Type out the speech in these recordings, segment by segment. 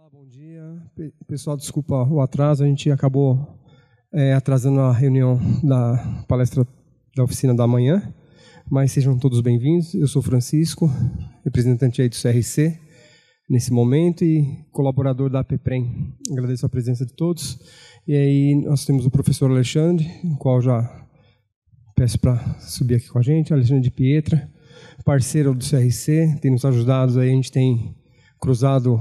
Olá, bom dia. Pessoal, desculpa o atraso, a gente acabou atrasando a reunião da palestra da oficina da manhã, mas sejam todos bem-vindos. Eu sou Francisco, representante aí do CRC nesse momento e colaborador da APPREM. Agradeço a presença de todos. E aí nós temos o professor Alexandre, o qual já peço para subir aqui com a gente, Alexandre de Pietra, parceiro do CRC, tem nos ajudado aí, a gente tem cruzado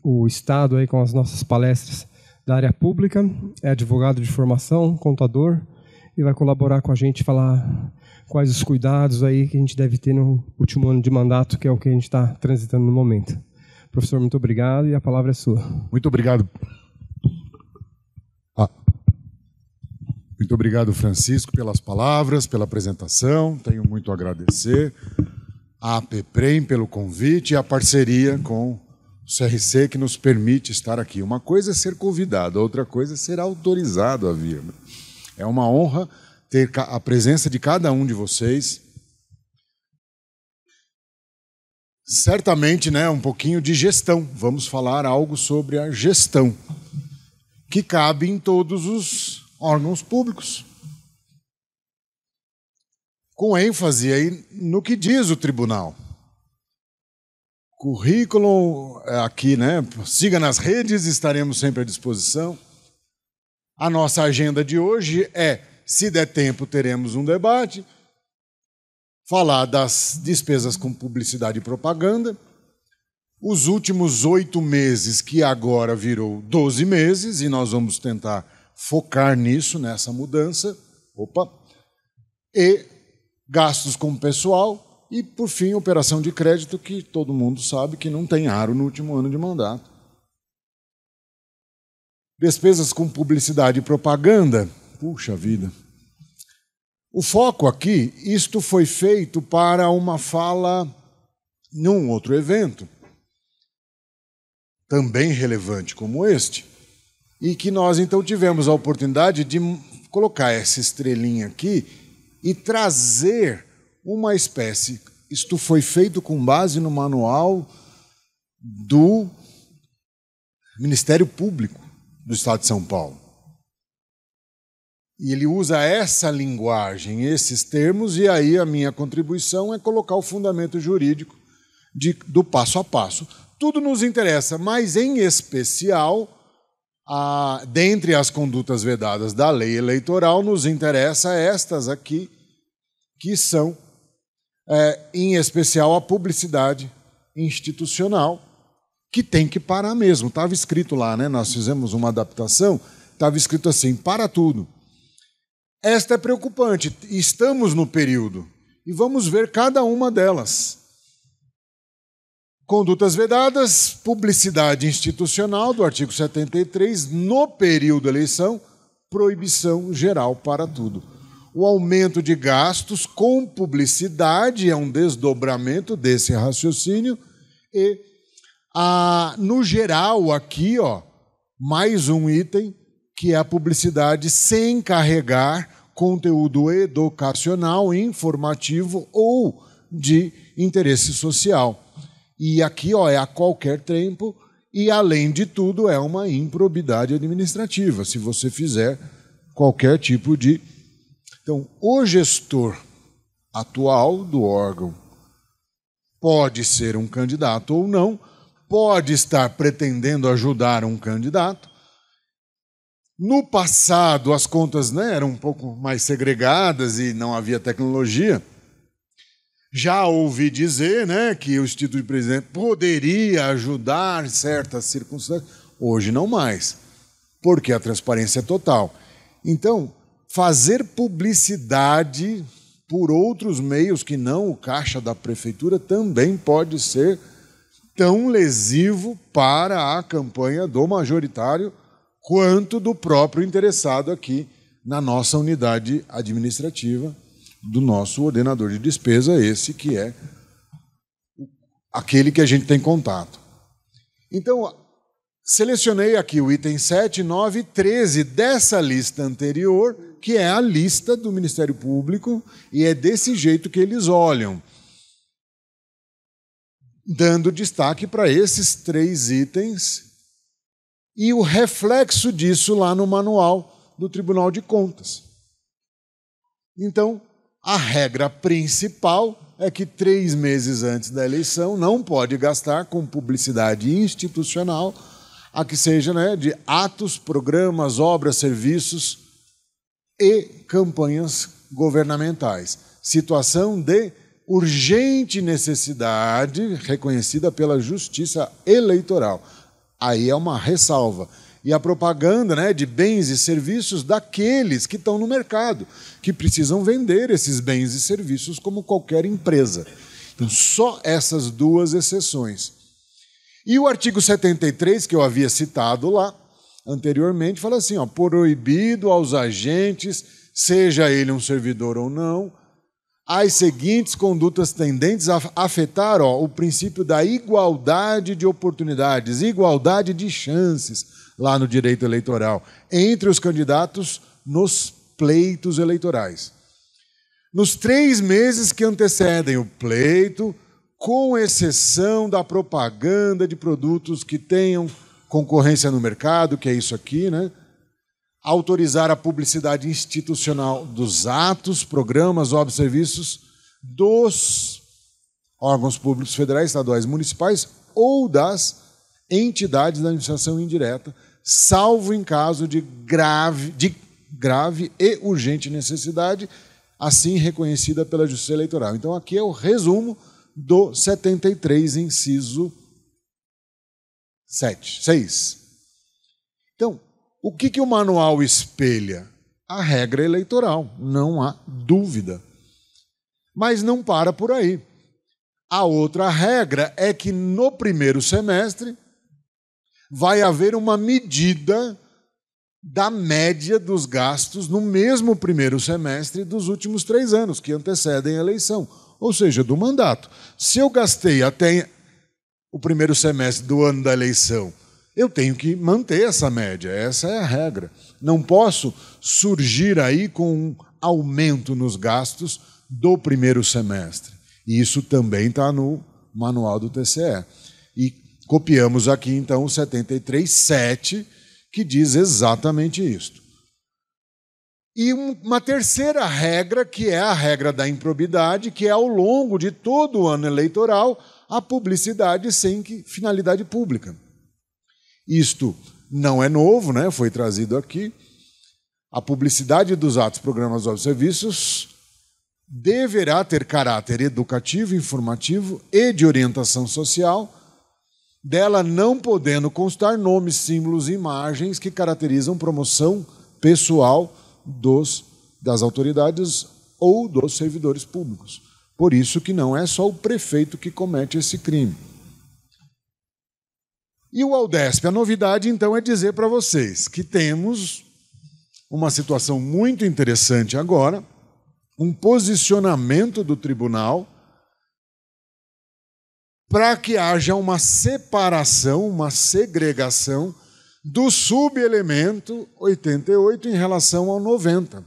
o Estado aí com as nossas palestras da área pública, é advogado de formação, contador, e vai colaborar com a gente, falar quais os cuidados aí que a gente deve ter no último ano de mandato, que é o que a gente está transitando no momento. Professor, muito obrigado e a palavra é sua. Muito obrigado. Muito obrigado, Francisco, pelas palavras, pela apresentação. Tenho muito a agradecer. A APPREM pelo convite e a parceria com o CRC que nos permite estar aqui. Uma coisa é ser convidado, outra coisa é ser autorizado a vir. É uma honra ter a presença de cada um de vocês. Certamente, um pouquinho de gestão. Vamos falar algo sobre a gestão, que cabe em todos os órgãos públicos. Com ênfase aí no que diz o tribunal. Currículo aqui, siga nas redes, estaremos sempre à disposição. A nossa agenda de hoje se der tempo, teremos um debate, falar das despesas com publicidade e propaganda, os últimos 8 meses, que agora virou 12 meses, e nós vamos tentar focar nisso, nessa mudança, e gastos com pessoal e, por fim, operação de crédito, que todo mundo sabe que não tem aro no último ano de mandato. Despesas com publicidade e propaganda, puxa vida. O foco aqui, isto foi feito para uma fala num outro evento, também relevante como este, e que nós então tivemos a oportunidade de colocar essa estrelinha aqui e trazer uma espécie. Isto foi feito com base no manual do Ministério Público do Estado de São Paulo. E ele usa essa linguagem, esses termos, e aí a minha contribuição é colocar o fundamento jurídico do passo a passo. Tudo nos interessa, mas em especial, dentre as condutas vedadas da lei eleitoral, nos interessa estas aqui, que são, em especial, a publicidade institucional, que tem que parar mesmo. Estava escrito lá, nós fizemos uma adaptação, estava escrito assim, para tudo. Esta é preocupante, estamos no período, e vamos ver cada uma delas. Condutas vedadas, publicidade institucional, do artigo 73, no período da eleição, proibição geral para tudo. O aumento de gastos com publicidade é um desdobramento desse raciocínio e, no geral, aqui, mais um item, que é a publicidade sem carregar conteúdo educacional, informativo ou de interesse social. E aqui, é a qualquer tempo e, além de tudo, é uma improbidade administrativa, se você fizer qualquer tipo de... Então, o gestor atual do órgão pode ser um candidato ou não, pode estar pretendendo ajudar um candidato. No passado, as contas eram um pouco mais segregadas e não havia tecnologia. Já ouvi dizer que o Instituto de Presidente poderia ajudar em certas circunstâncias. Hoje não mais, porque a transparência é total. Então, fazer publicidade por outros meios que não o caixa da prefeitura também pode ser tão lesivo para a campanha do majoritário quanto do próprio interessado aqui na nossa unidade administrativa, do nosso ordenador de despesa, esse que é aquele que a gente tem contato. Então, selecionei aqui o item 7, 9 e 13 dessa lista anterior, que é a lista do Ministério Público, e é desse jeito que eles olham, dando destaque para esses 3 itens e o reflexo disso lá no manual do Tribunal de Contas. Então, a regra principal é que 3 meses antes da eleição não pode gastar com publicidade institucional, a que seja, né, de atos, programas, obras, serviços e campanhas governamentais. Situação de urgente necessidade reconhecida pela Justiça Eleitoral. Aí é uma ressalva. E a propaganda, né, de bens e serviços daqueles que estão no mercado, que precisam vender esses bens e serviços como qualquer empresa. Então, só essas 2 exceções. E o artigo 73, que eu havia citado lá anteriormente, fala assim, ó, proibido aos agentes, seja ele um servidor ou não, as seguintes condutas tendentes a afetar, ó, o princípio da igualdade de oportunidades, igualdade de chances, lá no direito eleitoral, entre os candidatos nos pleitos eleitorais. Nos 3 meses que antecedem o pleito, com exceção da propaganda de produtos que tenham concorrência no mercado, que é isso aqui, né? Autorizar a publicidade institucional dos atos, programas, obras, serviços dos órgãos públicos federais, estaduais, municipais ou das entidades da administração indireta, salvo em caso de grave e urgente necessidade, assim reconhecida pela Justiça Eleitoral. Então, aqui é o resumo do 73, inciso 6. Então, o que o manual espelha? A regra eleitoral, não há dúvida. Mas não para por aí. A outra regra é que no primeiro semestre vai haver uma medida da média dos gastos no mesmo primeiro semestre dos últimos 3 anos, que antecedem a eleição, ou seja, do mandato. Se eu gastei até o primeiro semestre do ano da eleição, eu tenho que manter essa média, essa é a regra. Não posso surgir aí com um aumento nos gastos do primeiro semestre. E isso também está no manual do TCE. E copiamos aqui, então, o 73.7, que diz exatamente isto. E uma terceira regra, que é a regra da improbidade, que é ao longo de todo o ano eleitoral, a publicidade sem finalidade pública. Isto não é novo, né? Foi trazido aqui. A publicidade dos atos, programas ou serviços deverá ter caráter educativo, informativo e de orientação social, dela não podendo constar nomes, símbolos e imagens que caracterizam promoção pessoal das autoridades ou dos servidores públicos. Por isso que não é só o prefeito que comete esse crime. E o Aldesp, a novidade, então, é dizer para vocês que temos uma situação muito interessante agora, um posicionamento do tribunal para que haja uma separação, uma segregação do subelemento 88 em relação ao 90.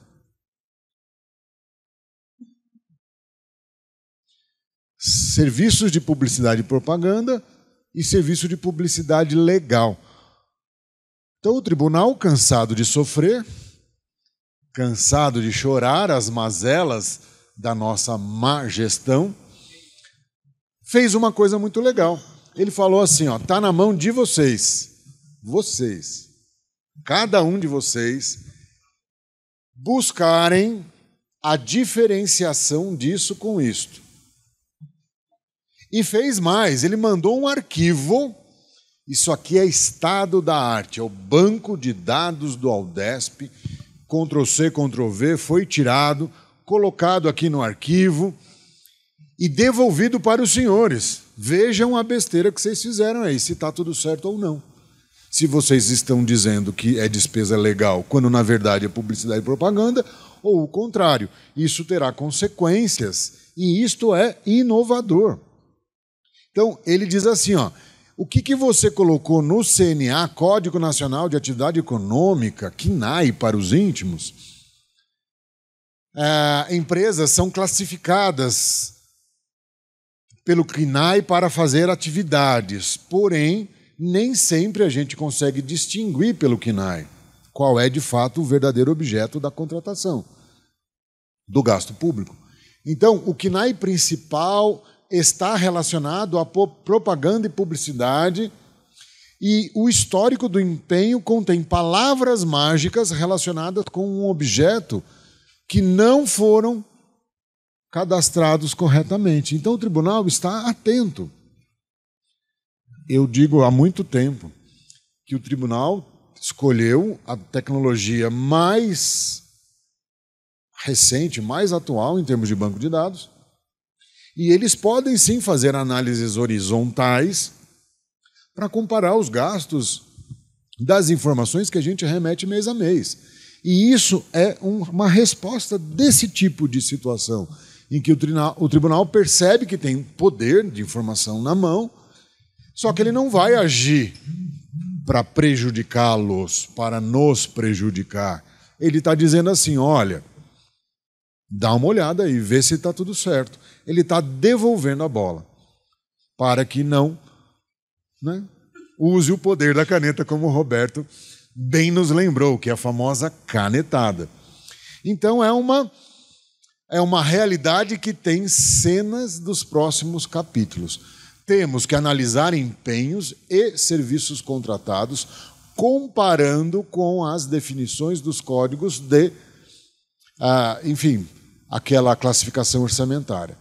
Serviços de publicidade e propaganda e serviço de publicidade legal. Então, o tribunal, cansado de sofrer, cansado de chorar as mazelas da nossa má gestão, fez uma coisa muito legal. Ele falou assim, ó, tá na mão de vocês, cada um de vocês, buscarem a diferenciação disso com isto. E fez mais, ele mandou um arquivo, isso aqui é estado da arte, é o banco de dados do Aldesp, Ctrl+C, Ctrl+V, foi tirado, colocado aqui no arquivo e devolvido para os senhores. Vejam a besteira que vocês fizeram aí, se está tudo certo ou não. Se vocês estão dizendo que é despesa legal, quando na verdade é publicidade e propaganda, ou o contrário. Isso terá consequências e isto é inovador. Então, ele diz assim, ó, o que você colocou no CNA, Código Nacional de Atividade Econômica, CNAE para os íntimos, empresas são classificadas pelo CNAE para fazer atividades, porém, nem sempre a gente consegue distinguir pelo CNAE qual é, de fato, o verdadeiro objeto da contratação, do gasto público. Então, o CNAE principal está relacionado à propaganda e publicidade, e o histórico do empenho contém palavras mágicas relacionadas com um objeto que não foram cadastrados corretamente. Então, o tribunal está atento. Eu digo há muito tempo que o tribunal escolheu a tecnologia mais recente, mais atual em termos de banco de dados, e eles podem sim fazer análises horizontais para comparar os gastos das informações que a gente remete mês a mês. E isso é uma resposta desse tipo de situação, em que o tribunal percebe que tem poder de informação na mão, só que ele não vai agir para prejudicá-los, para nos prejudicar. Ele está dizendo assim, olha, dá uma olhada aí, vê se está tudo certo. Ele está devolvendo a bola, para que não, né, use o poder da caneta, como o Roberto bem nos lembrou, que é a famosa canetada. Então, é uma realidade que tem cenas dos próximos capítulos. Temos que analisar empenhos e serviços contratados, comparando com as definições dos códigos de, enfim, aquela classificação orçamentária.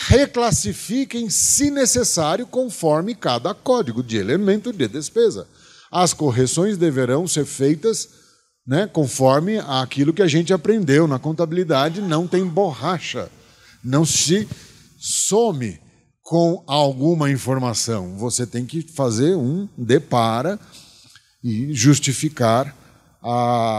Reclassifiquem, se necessário, conforme cada código de elemento de despesa. As correções deverão ser feitas, né, conforme aquilo que a gente aprendeu na contabilidade. Não tem borracha, não se some com alguma informação. Você tem que fazer um depara e justificar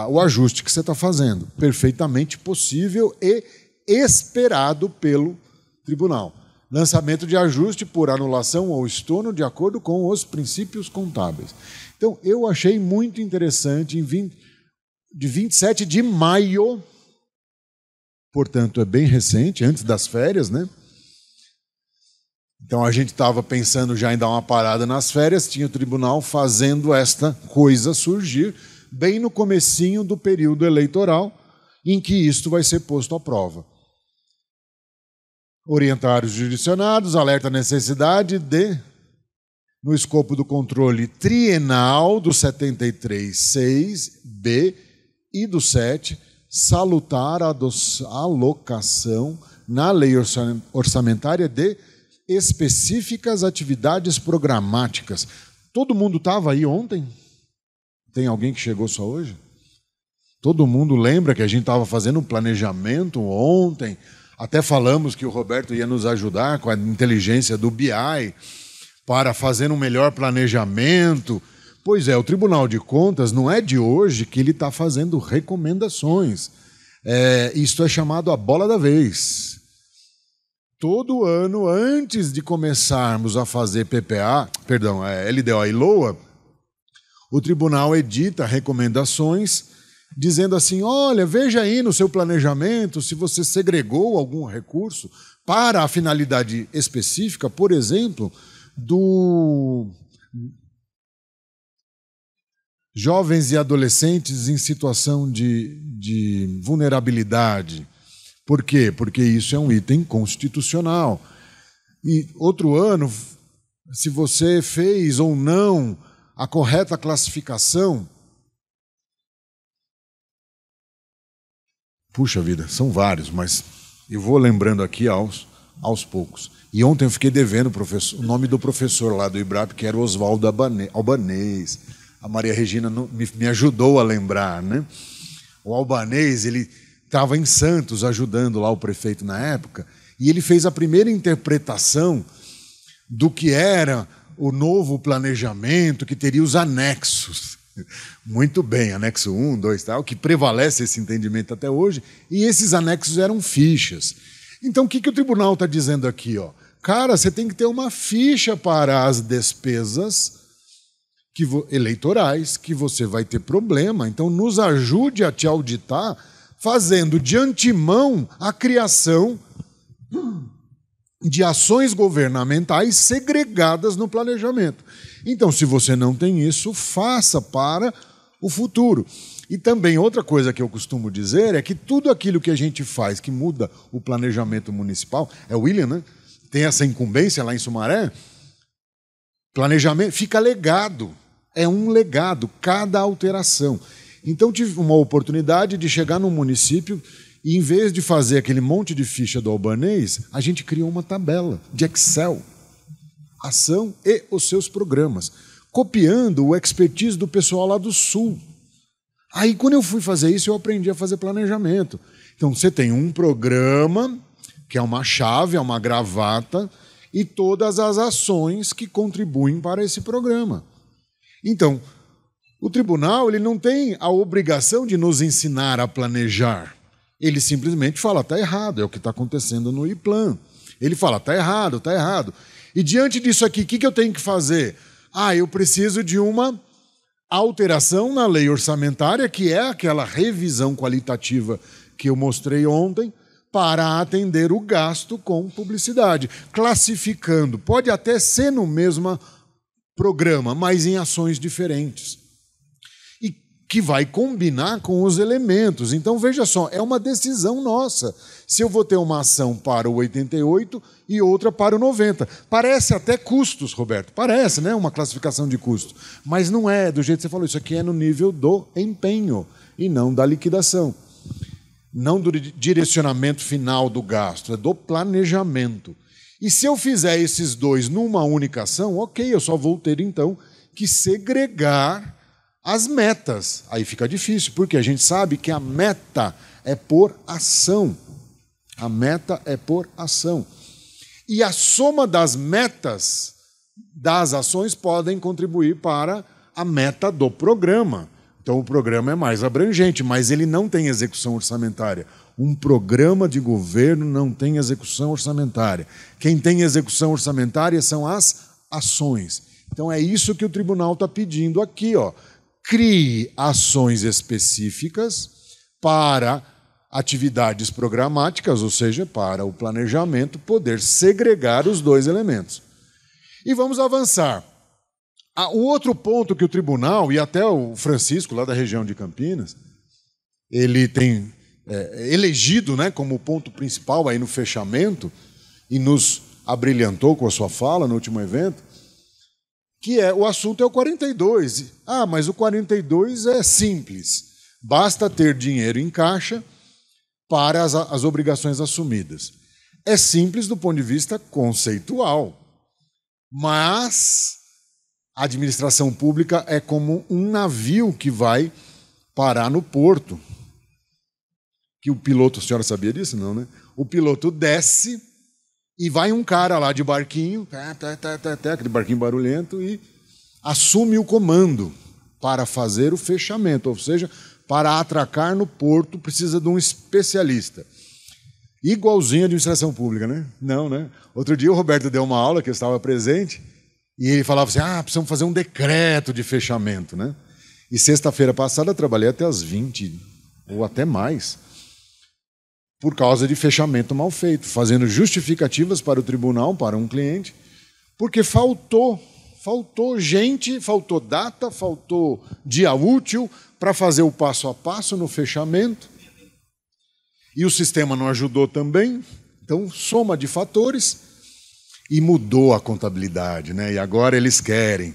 o ajuste que você está fazendo. Perfeitamente possível e esperado pelo tribunal. Lançamento de ajuste por anulação ou estorno de acordo com os princípios contábeis. Então, eu achei muito interessante, de 27 de maio, portanto, é bem recente, antes das férias, né? Então, a gente estava pensando já em dar uma parada nas férias, tinha o tribunal fazendo esta coisa surgir, bem no comecinho do período eleitoral, em que isto vai ser posto à prova. Orientar os jurisdicionados, alerta a necessidade de, no escopo do controle trienal do 73.6b e do 7, salutar a alocação na lei orçamentária de específicas atividades programáticas. Todo mundo estava aí ontem? Tem alguém que chegou só hoje? Todo mundo lembra que a gente estava fazendo um planejamento ontem? Até falamos que o Roberto ia nos ajudar com a inteligência do BI para fazer um melhor planejamento. Pois é, o Tribunal de Contas não é de hoje que ele está fazendo recomendações. Isto é chamado a bola da vez. Todo ano, antes de começarmos a fazer LDO e LOA, o tribunal edita recomendações dizendo assim, olha, veja aí no seu planejamento se você segregou algum recurso para a finalidade específica, por exemplo, do jovens e adolescentes em situação de vulnerabilidade. Por quê? Porque isso é um item constitucional. E outro ano, se você fez ou não a correta classificação, puxa vida, são vários, mas eu vou lembrando aqui aos poucos. E ontem eu fiquei devendo o nome do professor lá do IBRAP, que era o Oswaldo Albanês. A Maria Regina me ajudou a lembrar, né? O Albanês, ele estava em Santos ajudando lá o prefeito na época, e ele fez a primeira interpretação do que era o novo planejamento, que teria os anexos. Muito bem, anexo 1, 2, tal, que prevalece esse entendimento até hoje, e esses anexos eram fichas. Então, o que o tribunal está dizendo aqui? Ó? Cara, você tem que ter uma ficha para as despesas eleitorais, que você vai ter problema. Então, nos ajude a te auditar, fazendo de antemão a criação de ações governamentais segregadas no planejamento. Então, se você não tem isso, faça para o futuro. E também outra coisa que eu costumo dizer é que tudo aquilo que a gente faz que muda o planejamento municipal, é o William, né? Tem essa incumbência lá em Sumaré, planejamento fica legado, é um legado, cada alteração. Então tive uma oportunidade de chegar num município e, em vez de fazer aquele monte de ficha do albanês, a gente criou uma tabela de Excel, ação e os seus programas, copiando o expertise do pessoal lá do Sul. Aí, quando eu fui fazer isso, eu aprendi a fazer planejamento. Então, você tem um programa, que é uma chave, é uma gravata, e todas as ações que contribuem para esse programa. Então, o tribunal ele não tem a obrigação de nos ensinar a planejar. Ele simplesmente fala, está errado, é o que está acontecendo no IPLAN. Ele fala, está errado, está errado. E diante disso aqui, o que eu tenho que fazer? Eu preciso de uma alteração na lei orçamentária, que é aquela revisão qualitativa que eu mostrei ontem, para atender o gasto com publicidade, classificando. Pode até ser no mesmo programa, mas em ações diferentes. E que vai combinar com os elementos. Então, veja só, é uma decisão nossa. Se eu vou ter uma ação para o 88 e outra para o 90. Parece até custos, Roberto. Parece, né? Uma classificação de custo. Mas não é, do jeito que você falou. Isso aqui é no nível do empenho e não da liquidação. Não do direcionamento final do gasto, é do planejamento. E se eu fizer esses dois numa única ação, ok, eu só vou ter, então, que segregar as metas. Aí fica difícil, porque a gente sabe que a meta é por ação. A meta é por ação. E a soma das metas das ações podem contribuir para a meta do programa. Então, o programa é mais abrangente, mas ele não tem execução orçamentária. Um programa de governo não tem execução orçamentária. Quem tem execução orçamentária são as ações. Então, é isso que o tribunal está pedindo aqui. Crie ações específicas para atividades programáticas, ou seja, para o planejamento, poder segregar os dois elementos. E vamos avançar. O outro ponto que o tribunal, e até o Francisco, lá da região de Campinas, ele tem elegido, né, como ponto principal aí no fechamento, e nos abrilhantou com a sua fala no último evento, que o assunto é o 42. Mas o 42 é simples. Basta ter dinheiro em caixa para as obrigações assumidas. É simples do ponto de vista conceitual, mas a administração pública é como um navio que vai parar no porto. Que o piloto, a senhora sabia disso? Não, né? O piloto desce e vai um cara lá de barquinho, aquele barquinho barulhento, e assume o comando para fazer o fechamento, ou seja, para atracar no porto precisa de um especialista. Igualzinho a administração pública, né? Não, né? Outro dia o Roberto deu uma aula, que eu estava presente, e ele falava assim, precisamos fazer um decreto de fechamento, né? E sexta-feira passada eu trabalhei até às 20, ou até mais, por causa de fechamento mal feito, fazendo justificativas para o tribunal, para um cliente, porque faltou gente, faltou data, faltou dia útil para fazer o passo a passo no fechamento. E o sistema não ajudou também, então soma de fatores. E mudou a contabilidade, né? E agora eles querem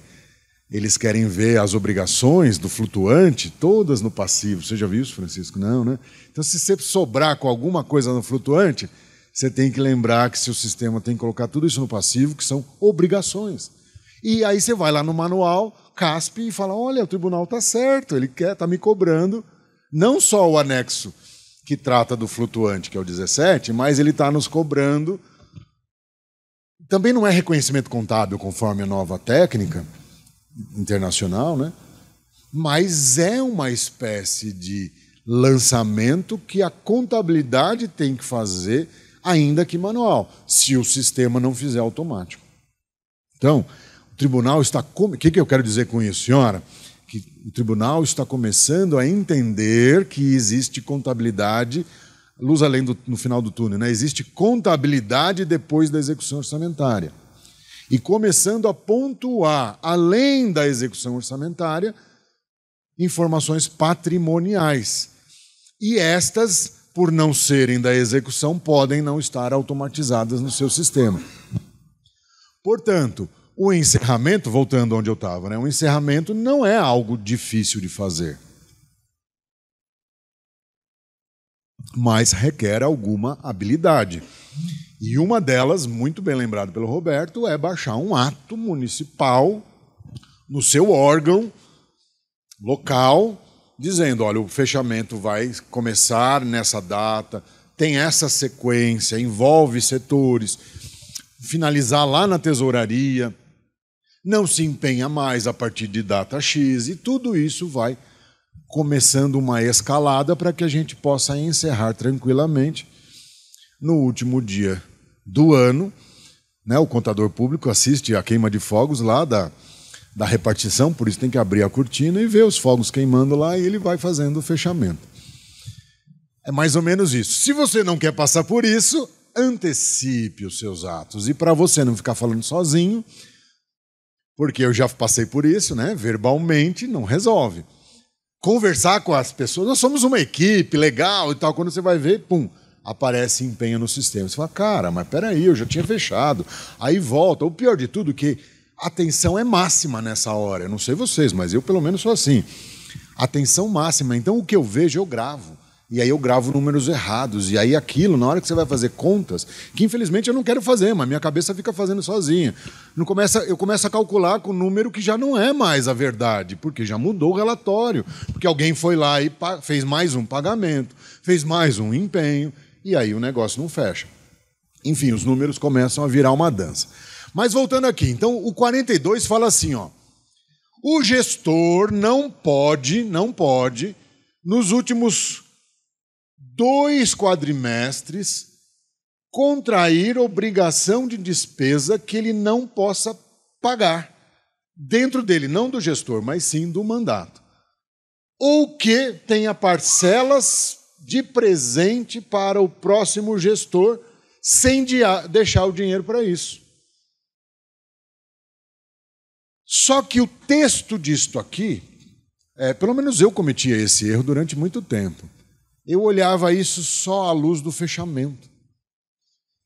ver as obrigações do flutuante todas no passivo. Você já viu isso, Francisco? Não, né? Então, se você sobrar com alguma coisa no flutuante, você tem que lembrar que seu sistema tem que colocar tudo isso no passivo, que são obrigações. E aí você vai lá no manual, CASP, e fala, olha, o tribunal está certo, ele está me cobrando não só o anexo que trata do flutuante, que é o 17, mas ele está nos cobrando. Também não é reconhecimento contábil conforme a nova técnica internacional, né? Mas é uma espécie de lançamento que a contabilidade tem que fazer, ainda que manual, se o sistema não fizer automático. Então, o tribunal está... O que eu quero dizer com isso, senhora? Que o tribunal está começando a entender que existe contabilidade... Luz além no final do túnel, né? Existe contabilidade depois da execução orçamentária. e começando a pontuar, além da execução orçamentária, informações patrimoniais. E estas, por não serem da execução, podem não estar automatizadas no seu sistema. Portanto, o encerramento, voltando onde eu estava, né? O encerramento não é algo difícil de fazer, mas requer alguma habilidade. E uma delas, muito bem lembrado pelo Roberto, é baixar um ato municipal no seu órgão local, dizendo, olha, o fechamento vai começar nessa data, tem essa sequência, envolve setores, finalizar lá na tesouraria, não se empenha mais a partir de data X, e tudo isso vai começando uma escalada para que a gente possa encerrar tranquilamente no último dia do ano. Né? O contador público assiste a queima de fogos lá da repartição, por isso tem que abrir a cortina e ver os fogos queimando lá e ele vai fazendo o fechamento. É mais ou menos isso. Se você não quer passar por isso, antecipe os seus atos. E para você não ficar falando sozinho, porque eu já passei por isso, né? Verbalmente não resolve. Conversar com as pessoas, nós somos uma equipe legal e tal, quando você vai ver, pum, aparece empenho no sistema. Você fala, cara, mas peraí, eu já tinha fechado. Aí volta. O pior de tudo é que a tensão é máxima nessa hora. Eu não sei vocês, mas eu pelo menos sou assim. Atenção máxima. Então o que eu vejo, eu gravo. E aí eu gravo números errados. E aí aquilo, na hora que você vai fazer contas, que infelizmente eu não quero fazer, mas minha cabeça fica fazendo sozinha. Eu começo a calcular com um número que já não é mais a verdade, porque já mudou o relatório. Porque alguém foi lá e fez mais um pagamento, fez mais um empenho, e aí o negócio não fecha. Enfim, os números começam a virar uma dança. Mas voltando aqui, então o 42 fala assim, ó, o gestor não pode, nos últimos 2 quadrimestres, contrair obrigação de despesa que ele não possa pagar, dentro dele, não do gestor, mas sim do mandato. Ou que tenha parcelas de presente para o próximo gestor, sem deixar o dinheiro para isso. Só que o texto disto aqui, pelo menos eu cometia esse erro durante muito tempo. Eu olhava isso só à luz do fechamento.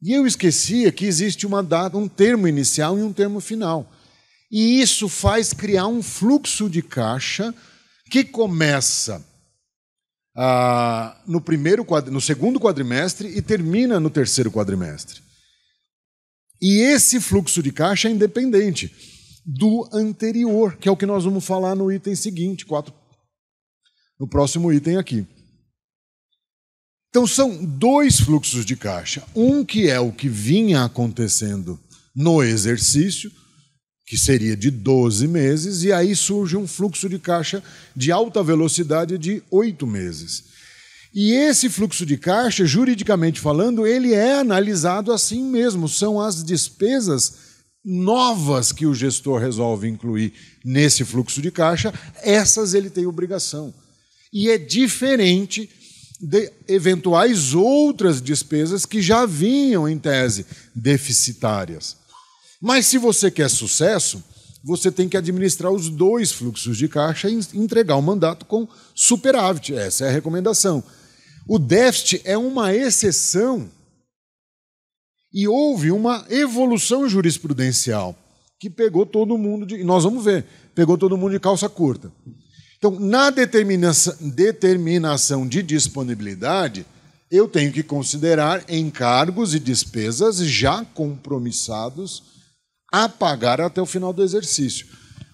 E eu esquecia que existe uma data, um termo inicial e um termo final. E isso faz criar um fluxo de caixa que começa no segundo quadrimestre e termina no terceiro quadrimestre. E esse fluxo de caixa é independente do anterior, que é o que nós vamos falar no item seguinte, no próximo item aqui. Então, são 2 fluxos de caixa. Um que é o que vinha acontecendo no exercício, que seria de 12 meses, e aí surge um fluxo de caixa de alta velocidade de 8 meses. E esse fluxo de caixa, juridicamente falando, ele é analisado assim mesmo. São as despesas novas que o gestor resolve incluir nesse fluxo de caixa, essas ele tem obrigação. E é diferente de eventuais outras despesas que já vinham, em tese, deficitárias. Mas se você quer sucesso, você tem que administrar os 2 fluxos de caixa e entregar o mandato com superávit. Essa é a recomendação. O déficit é uma exceção e houve uma evolução jurisprudencial que pegou todo mundo nós vamos ver, pegou todo mundo de calça curta. Então, na determinação de disponibilidade, eu tenho que considerar encargos e despesas já compromissados a pagar até o final do exercício.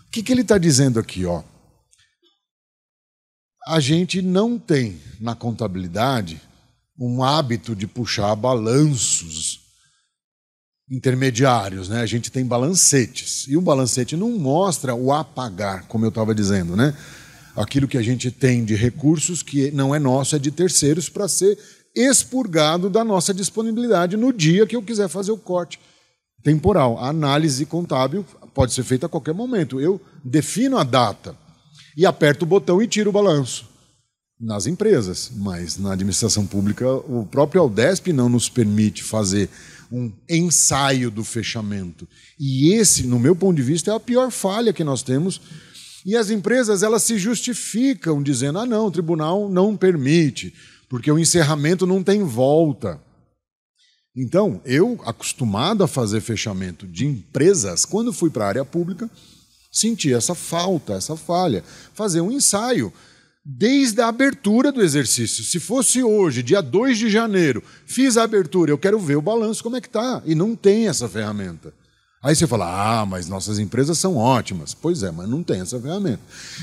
O que ele está dizendo aqui? Ó? A gente não tem, na contabilidade, um hábito de puxar balanços intermediários, né? A gente tem balancetes. E o balancete não mostra o a pagar, como eu estava dizendo, né? Aquilo que a gente tem de recursos que não é nosso, é de terceiros, para ser expurgado da nossa disponibilidade no dia que eu quiser fazer o corte temporal. A análise contábil pode ser feita a qualquer momento. Eu defino a data e aperto o botão e tiro o balanço. nas empresas, mas na administração pública o próprio Aldesp não nos permite fazer um ensaio do fechamento. E esse, no meu ponto de vista, é a pior falha que nós temos. E as empresas, elas se justificam dizendo: ah, não, o tribunal não permite, porque o encerramento não tem volta. Então, eu, acostumado a fazer fechamento de empresas, quando fui para a área pública, senti essa falta, essa falha. Fazer um ensaio desde a abertura do exercício. Se fosse hoje, dia 2 de janeiro, fiz a abertura, eu quero ver o balanço, como é que está. E não tem essa ferramenta. Aí você fala: ah, mas nossas empresas são ótimas. Pois é, mas não tem essa ferramenta.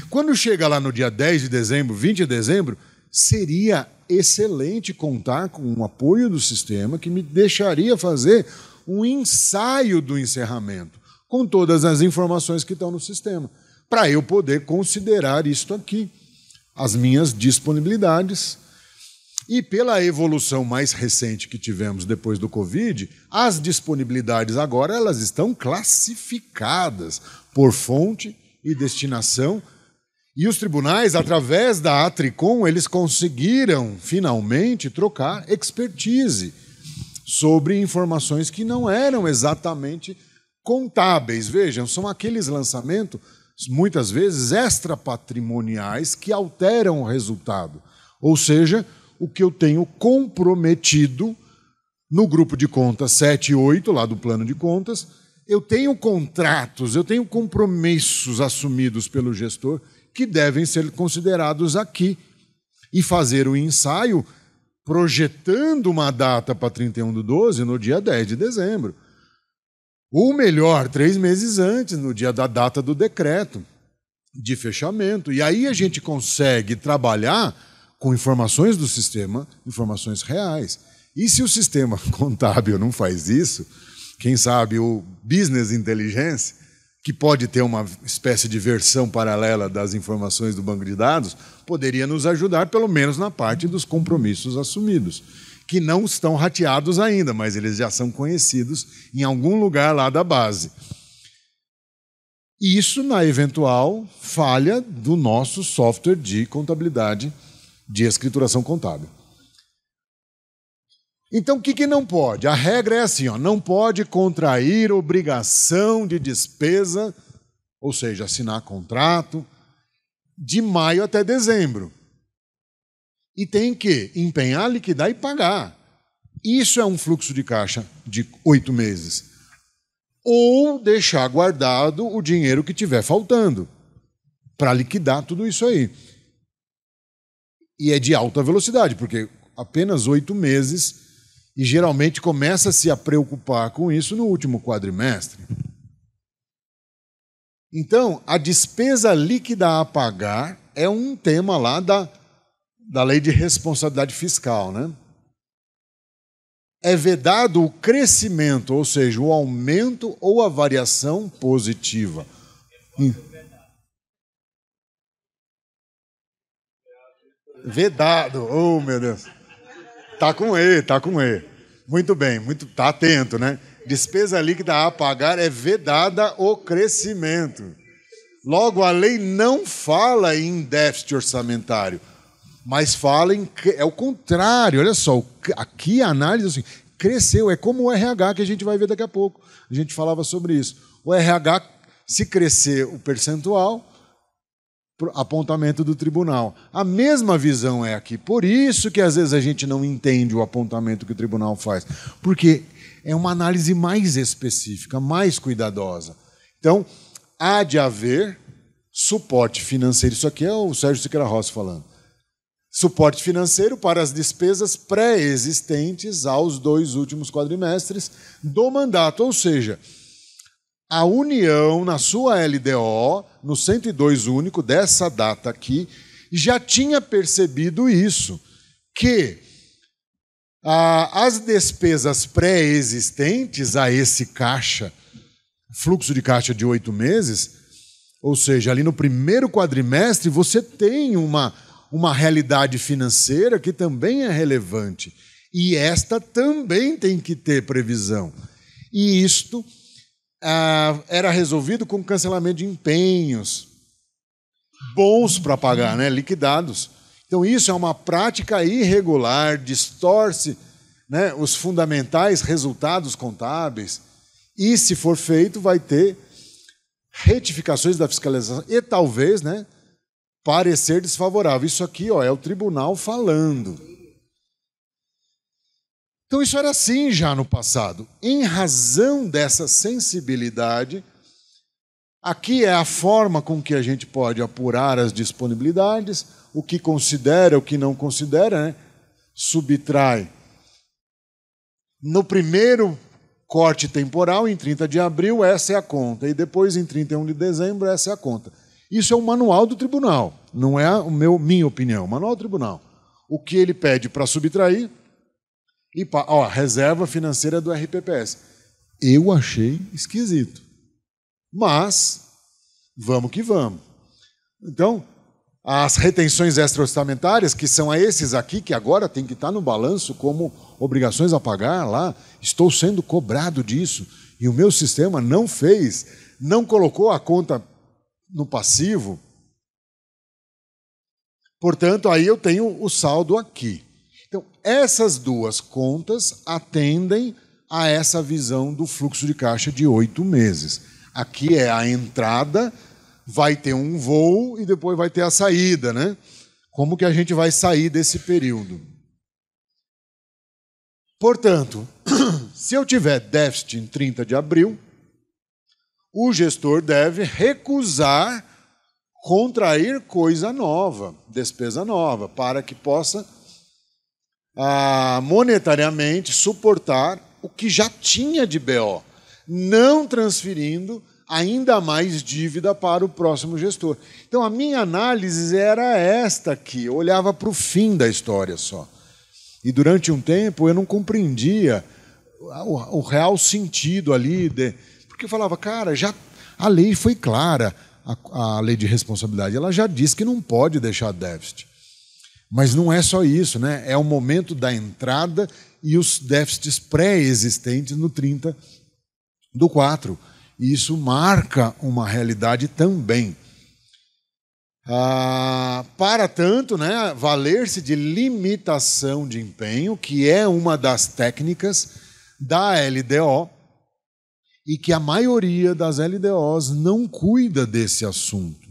Quando chega lá no dia 10 de dezembro, 20 de dezembro, seria excelente contar com o apoio do sistema que me deixaria fazer um ensaio do encerramento, com todas as informações que estão no sistema, para eu poder considerar isto aqui, as minhas disponibilidades. E pela evolução mais recente que tivemos depois do Covid, as disponibilidades agora elas estão classificadas por fonte e destinação. E os tribunais, através da Atricom, eles conseguiram, finalmente, trocar expertise sobre informações que não eram exatamente contábeis. Vejam, são aqueles lançamentos, muitas vezes, extrapatrimoniais que alteram o resultado. Ou seja, o que eu tenho comprometido no grupo de contas 7 e 8, lá do plano de contas, eu tenho contratos, eu tenho compromissos assumidos pelo gestor que devem ser considerados aqui e fazer o ensaio projetando uma data para 31/12 no dia 10 de dezembro. Ou melhor, 3 meses antes, no dia da data do decreto de fechamento. E aí a gente consegue trabalhar com informações do sistema, informações reais. E se o sistema contábil não faz isso, quem sabe o Business Intelligence, que pode ter uma espécie de versão paralela das informações do banco de dados, poderia nos ajudar, pelo menos na parte dos compromissos assumidos, que não estão rateados ainda, mas eles já são conhecidos em algum lugar lá da base. Isso na eventual falha do nosso software de contabilidade, de escrituração contábil. Então, o que não pode? A regra é assim, ó, não pode contrair obrigação de despesa, ou seja, assinar contrato, de maio até dezembro. E tem que empenhar, liquidar e pagar. Isso é um fluxo de caixa de 8 meses. Ou deixar guardado o dinheiro que tiver faltando, para liquidar tudo isso aí. E é de alta velocidade, porque apenas 8 meses... E geralmente começa-se a preocupar com isso no último quadrimestre. Então, a despesa líquida a pagar é um tema lá da lei de responsabilidade fiscal, né? É vedado o crescimento, ou seja, o aumento ou a variação positiva. Vedado, oh meu Deus. Tá com E, tá com E. Muito bem, tá atento, né? Despesa líquida a pagar é vedada o crescimento. Logo, a lei não fala em déficit orçamentário, mas fala em... É o contrário, olha só, aqui a análise assim, cresceu, é como o RH que a gente vai ver daqui a pouco. A gente falava sobre isso. O RH, se crescer o percentual, apontamento do tribunal. A mesma visão é aqui. Por isso que às vezes a gente não entende o apontamento que o tribunal faz, porque é uma análise mais específica, mais cuidadosa. Então, há de haver suporte financeiro. Isso aqui é o Sérgio Siqueira Rossi falando. Suporte financeiro para as despesas pré-existentes aos 2 últimos quadrimestres do mandato, ou seja, a União, na sua LDO, no 102 único, dessa data aqui, já tinha percebido isso, que as despesas pré-existentes a esse caixa, fluxo de caixa de 8 meses, ou seja, ali no primeiro quadrimestre, você tem uma realidade financeira que também é relevante. E esta também tem que ter previsão. E isto... era resolvido com cancelamento de empenhos bons para pagar, né? Liquidados. Então, isso é uma prática irregular, distorce, né, os fundamentais resultados contábeis, e, se for feito, vai ter retificações da fiscalização e, talvez, né, parecer desfavorável. Isso aqui, ó, é o tribunal falando. Então, isso era assim já no passado. Em razão dessa sensibilidade, aqui é a forma com que a gente pode apurar as disponibilidades, o que considera, o que não considera, né? Subtrai. No primeiro corte temporal, em 30 de abril, essa é a conta. E depois, em 31 de dezembro, essa é a conta. Isso é o manual do tribunal, não é minha opinião, o manual do tribunal. O que ele pede para subtrair e ó, reserva financeira do RPPS. Eu achei esquisito. Mas, vamos que vamos. Então, as retenções extra-orçamentárias, que são esses aqui, que agora tem que estar no balanço como obrigações a pagar lá, estou sendo cobrado disso, e o meu sistema não fez, não colocou a conta no passivo. Portanto, aí eu tenho o saldo aqui. Então, essas duas contas atendem a essa visão do fluxo de caixa de 8 meses. Aqui é a entrada, vai ter um voo e depois vai ter a saída, né? Como que a gente vai sair desse período? Portanto, se eu tiver déficit em 30 de abril, o gestor deve recusar contrair coisa nova, despesa nova, para que possa monetariamente suportar o que já tinha de BO, não transferindo ainda mais dívida para o próximo gestor. Então, a minha análise era esta aqui, eu olhava para o fim da história só. E durante um tempo eu não compreendia o real sentido ali, porque eu falava, cara, já a lei foi clara, a lei de responsabilidade, ela já diz que não pode deixar déficit. Mas não é só isso, né? É o momento da entrada e os déficits pré-existentes no 30 do 4. E isso marca uma realidade também. Para tanto, né, valer-se de limitação de empenho, que é uma das técnicas da LDO, e que a maioria das LDOs não cuida desse assunto.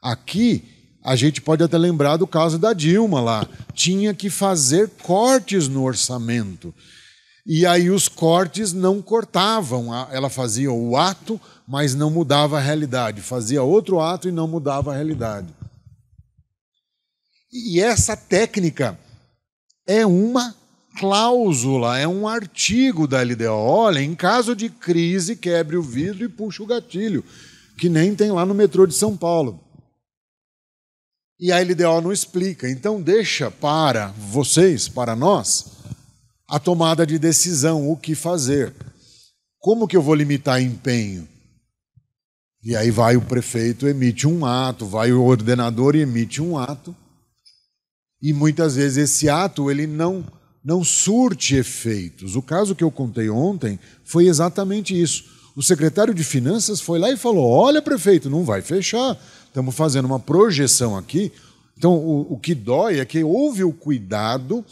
Aqui, a gente pode até lembrar do caso da Dilma lá. Tinha que fazer cortes no orçamento. E aí os cortes não cortavam. Ela fazia o ato, mas não mudava a realidade. Fazia outro ato e não mudava a realidade. E essa técnica é uma cláusula, é um artigo da LDO. Olha, em caso de crise, quebre o vidro e puxe o gatilho, que nem tem lá no metrô de São Paulo. E a LDO não explica. Então deixa para vocês, para nós, a tomada de decisão, o que fazer. Como que eu vou limitar empenho? E aí vai o prefeito, emite um ato, vai o ordenador e emite um ato. E muitas vezes esse ato ele não surte efeitos. O caso que eu contei ontem foi exatamente isso. O secretário de Finanças foi lá e falou, olha, prefeito, não vai fechar. Estamos fazendo uma projeção aqui. Então, o que dói é que houve o cuidado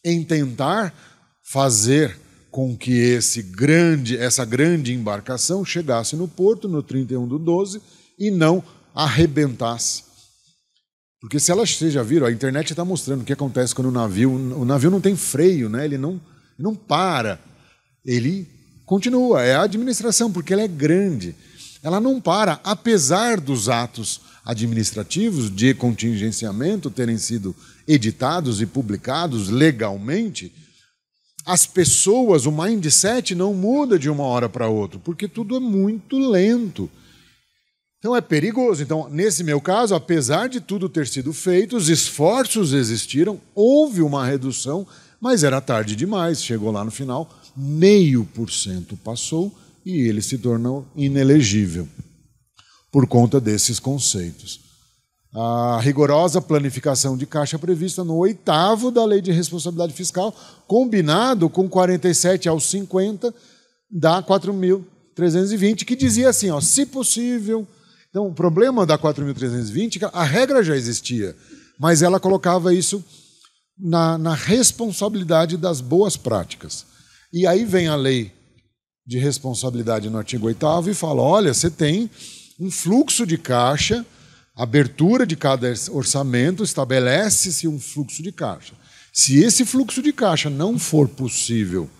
em tentar fazer com que essa grande embarcação chegasse no porto no 31/12 e não arrebentasse. Porque se vocês já viram, a internet está mostrando o que acontece quando o navio não tem freio, né? Ele não para, ele continua, é a administração, porque ela é grande. Ela não para, apesar dos atos administrativos de contingenciamento terem sido editados e publicados legalmente, as pessoas, o mindset não muda de uma hora para outra, porque tudo é muito lento. Então é perigoso. Então, nesse meu caso, apesar de tudo ter sido feito, os esforços existiram, houve uma redução, mas era tarde demais. Chegou lá no final, 0,5% passou e ele se tornou inelegível por conta desses conceitos. A rigorosa planificação de caixa prevista no 8º da Lei de Responsabilidade Fiscal, combinado com 47 aos 50, dá 4.320, que dizia assim, ó, se possível. Então, o problema da 4.320, a regra já existia, mas ela colocava isso na responsabilidade das boas práticas. E aí vem a lei de responsabilidade no artigo 8º e fala, olha, você tem um fluxo de caixa, abertura de cada orçamento, estabelece-se um fluxo de caixa. Se esse fluxo de caixa não for possível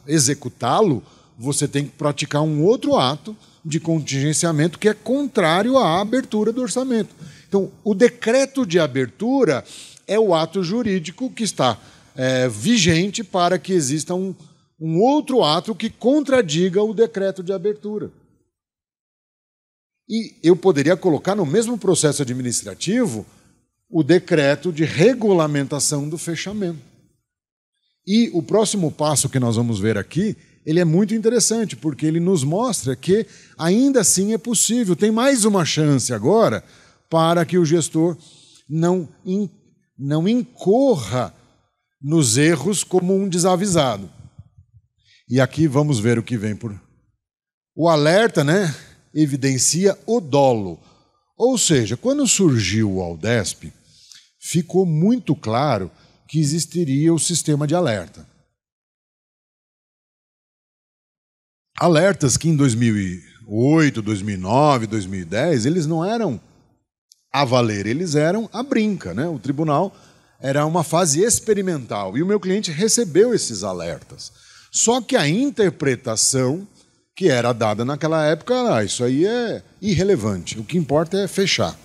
executá-lo, você tem que praticar um outro ato de contingenciamento que é contrário à abertura do orçamento. Então, o decreto de abertura é o ato jurídico que está vigente para que exista um outro ato que contradiga o decreto de abertura. E eu poderia colocar no mesmo processo administrativo o decreto de regulamentação do fechamento. E o próximo passo que nós vamos ver aqui, ele é muito interessante, porque ele nos mostra que ainda assim é possível. Tem mais uma chance agora para que o gestor não incorra nos erros como um desavisado. E aqui vamos ver o que vem por... O alerta, né, evidencia o dolo. Ou seja, quando surgiu o Aldesp, ficou muito claro que existiria o sistema de alerta. Alertas que em 2008, 2009, 2010, eles não eram a valer, eles eram a brinca, né? O tribunal era uma fase experimental e o meu cliente recebeu esses alertas. Só que a interpretação que era dada naquela época, isso aí é irrelevante, o que importa é fechar.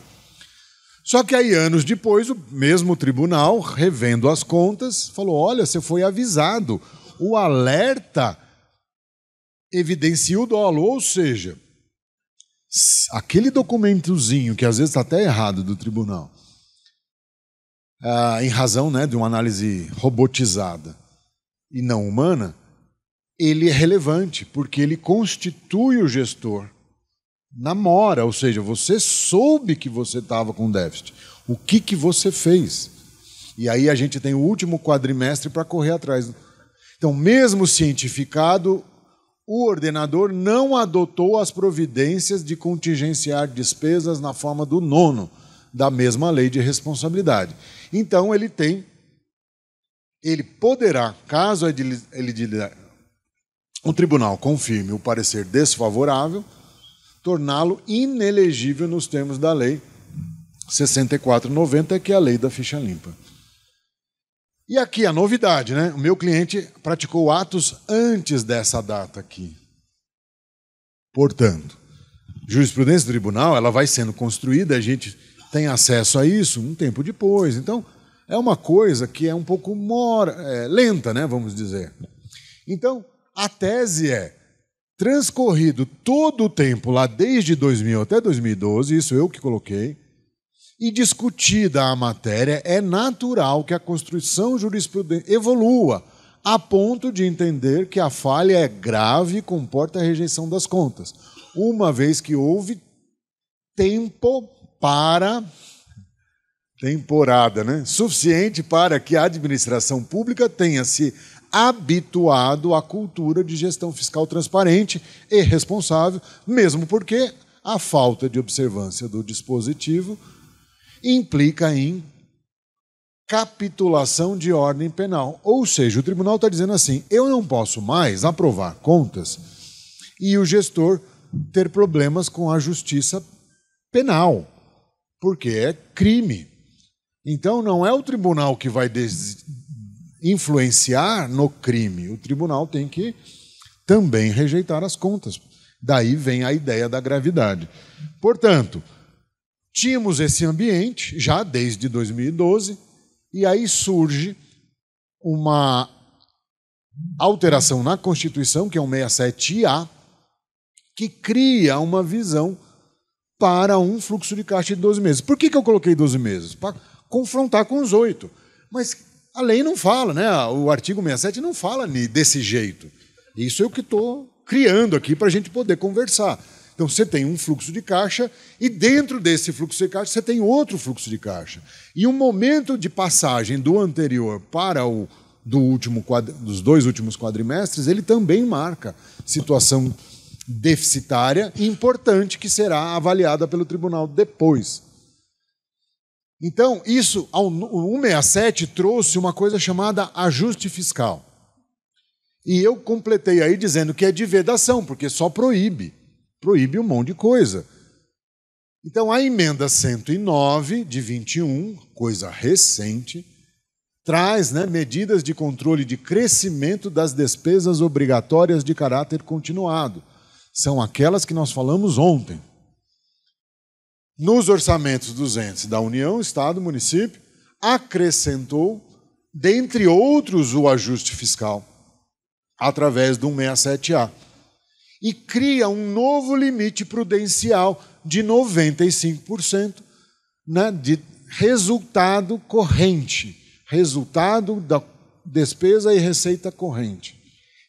Só que aí, anos depois, o mesmo tribunal, revendo as contas, falou, olha, você foi avisado, o alerta evidencia o dolo, ou seja, aquele documentozinho, que às vezes está até errado do tribunal, em razão, né, de uma análise robotizada e não humana, ele é relevante, porque ele constitui o gestor na mora, ou seja, você soube que você estava com déficit. O que você fez? E aí a gente tem o último quadrimestre para correr atrás. Então, mesmo cientificado, o ordenador não adotou as providências de contingenciar despesas na forma do 9º da mesma lei de responsabilidade. Então, ele poderá, caso o tribunal confirme o parecer desfavorável, torná-lo inelegível nos termos da lei 6490, que é a lei da ficha limpa. E aqui a novidade, né? O meu cliente praticou atos antes dessa data aqui. Portanto, jurisprudência do tribunal, ela vai sendo construída, a gente tem acesso a isso um tempo depois. Então, é uma coisa que é um pouco lenta, né? Vamos dizer. Então, a tese é, transcorrido todo o tempo, lá desde 2000 até 2012, isso eu que coloquei, e discutida a matéria, é natural que a construção jurisprudente evolua a ponto de entender que a falha é grave e comporta a rejeição das contas, uma vez que houve temporada, né, suficiente para que a administração pública tenha se habituado à cultura de gestão fiscal transparente e responsável, mesmo porque a falta de observância do dispositivo implica em capitulação de ordem penal. Ou seja, o tribunal está dizendo assim, eu não posso mais aprovar contas e o gestor ter problemas com a justiça penal, porque é crime. Então, não é o tribunal que vai influenciar no crime. O tribunal tem que também rejeitar as contas. Daí vem a ideia da gravidade. Portanto, tínhamos esse ambiente já desde 2012 e aí surge uma alteração na Constituição, que é o 67-A, que cria uma visão para um fluxo de caixa de 12 meses. Por que eu coloquei 12 meses? Para confrontar com os 8. Mas a lei não fala, né? O artigo 67 não fala desse jeito. Isso é o que estou criando aqui para a gente poder conversar. Então, você tem um fluxo de caixa e dentro desse fluxo de caixa você tem outro fluxo de caixa. E o momento de passagem do anterior para dos 2 últimos quadrimestres, ele também marca situação deficitária importante que será avaliada pelo tribunal depois. Então, isso, o 167 trouxe uma coisa chamada ajuste fiscal. E eu completei aí dizendo que é de vedação, porque só proíbe um monte de coisa. Então, a emenda 109 de 21, coisa recente, traz, né, medidas de controle de crescimento das despesas obrigatórias de caráter continuado. São aquelas que nós falamos ontem. Nos orçamentos dos entes da União, Estado, Município, acrescentou, dentre outros, o ajuste fiscal, através do 167A. E cria um novo limite prudencial de 95%, né, de resultado corrente, resultado da despesa e receita corrente.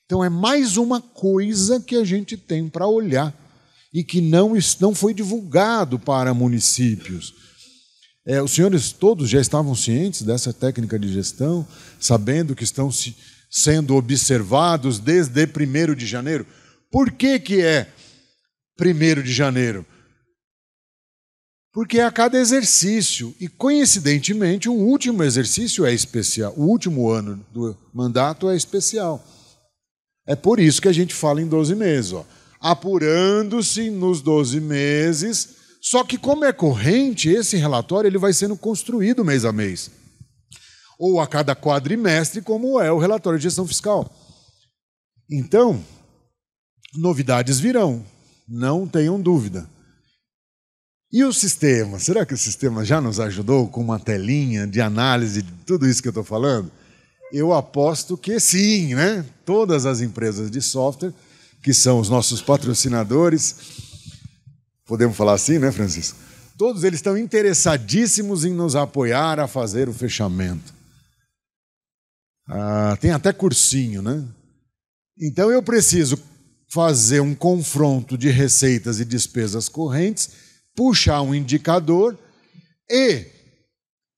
Então, é mais uma coisa que a gente tem para olhar e que não foi divulgado para municípios. Os senhores todos já estavam cientes dessa técnica de gestão, sabendo que estão sendo observados desde 1º de janeiro. Por que é 1º de janeiro? Porque é a cada exercício, e coincidentemente o último exercício é especial, o último ano do mandato é especial. É por isso que a gente fala em 12 meses, ó. Apurando-se nos 12 meses, só que como é corrente, esse relatório ele vai sendo construído mês a mês, ou a cada quadrimestre, como é o relatório de gestão fiscal. Então, novidades virão, não tenham dúvida. E o sistema? Será que o sistema já nos ajudou com uma telinha de análise de tudo isso que eu estou falando? Eu aposto que sim, né? Todas as empresas de software, que são os nossos patrocinadores, podemos falar assim, né, Francisco? Todos eles estão interessadíssimos em nos apoiar a fazer o fechamento. Tem até cursinho, né? Então eu preciso fazer um confronto de receitas e despesas correntes, puxar um indicador e,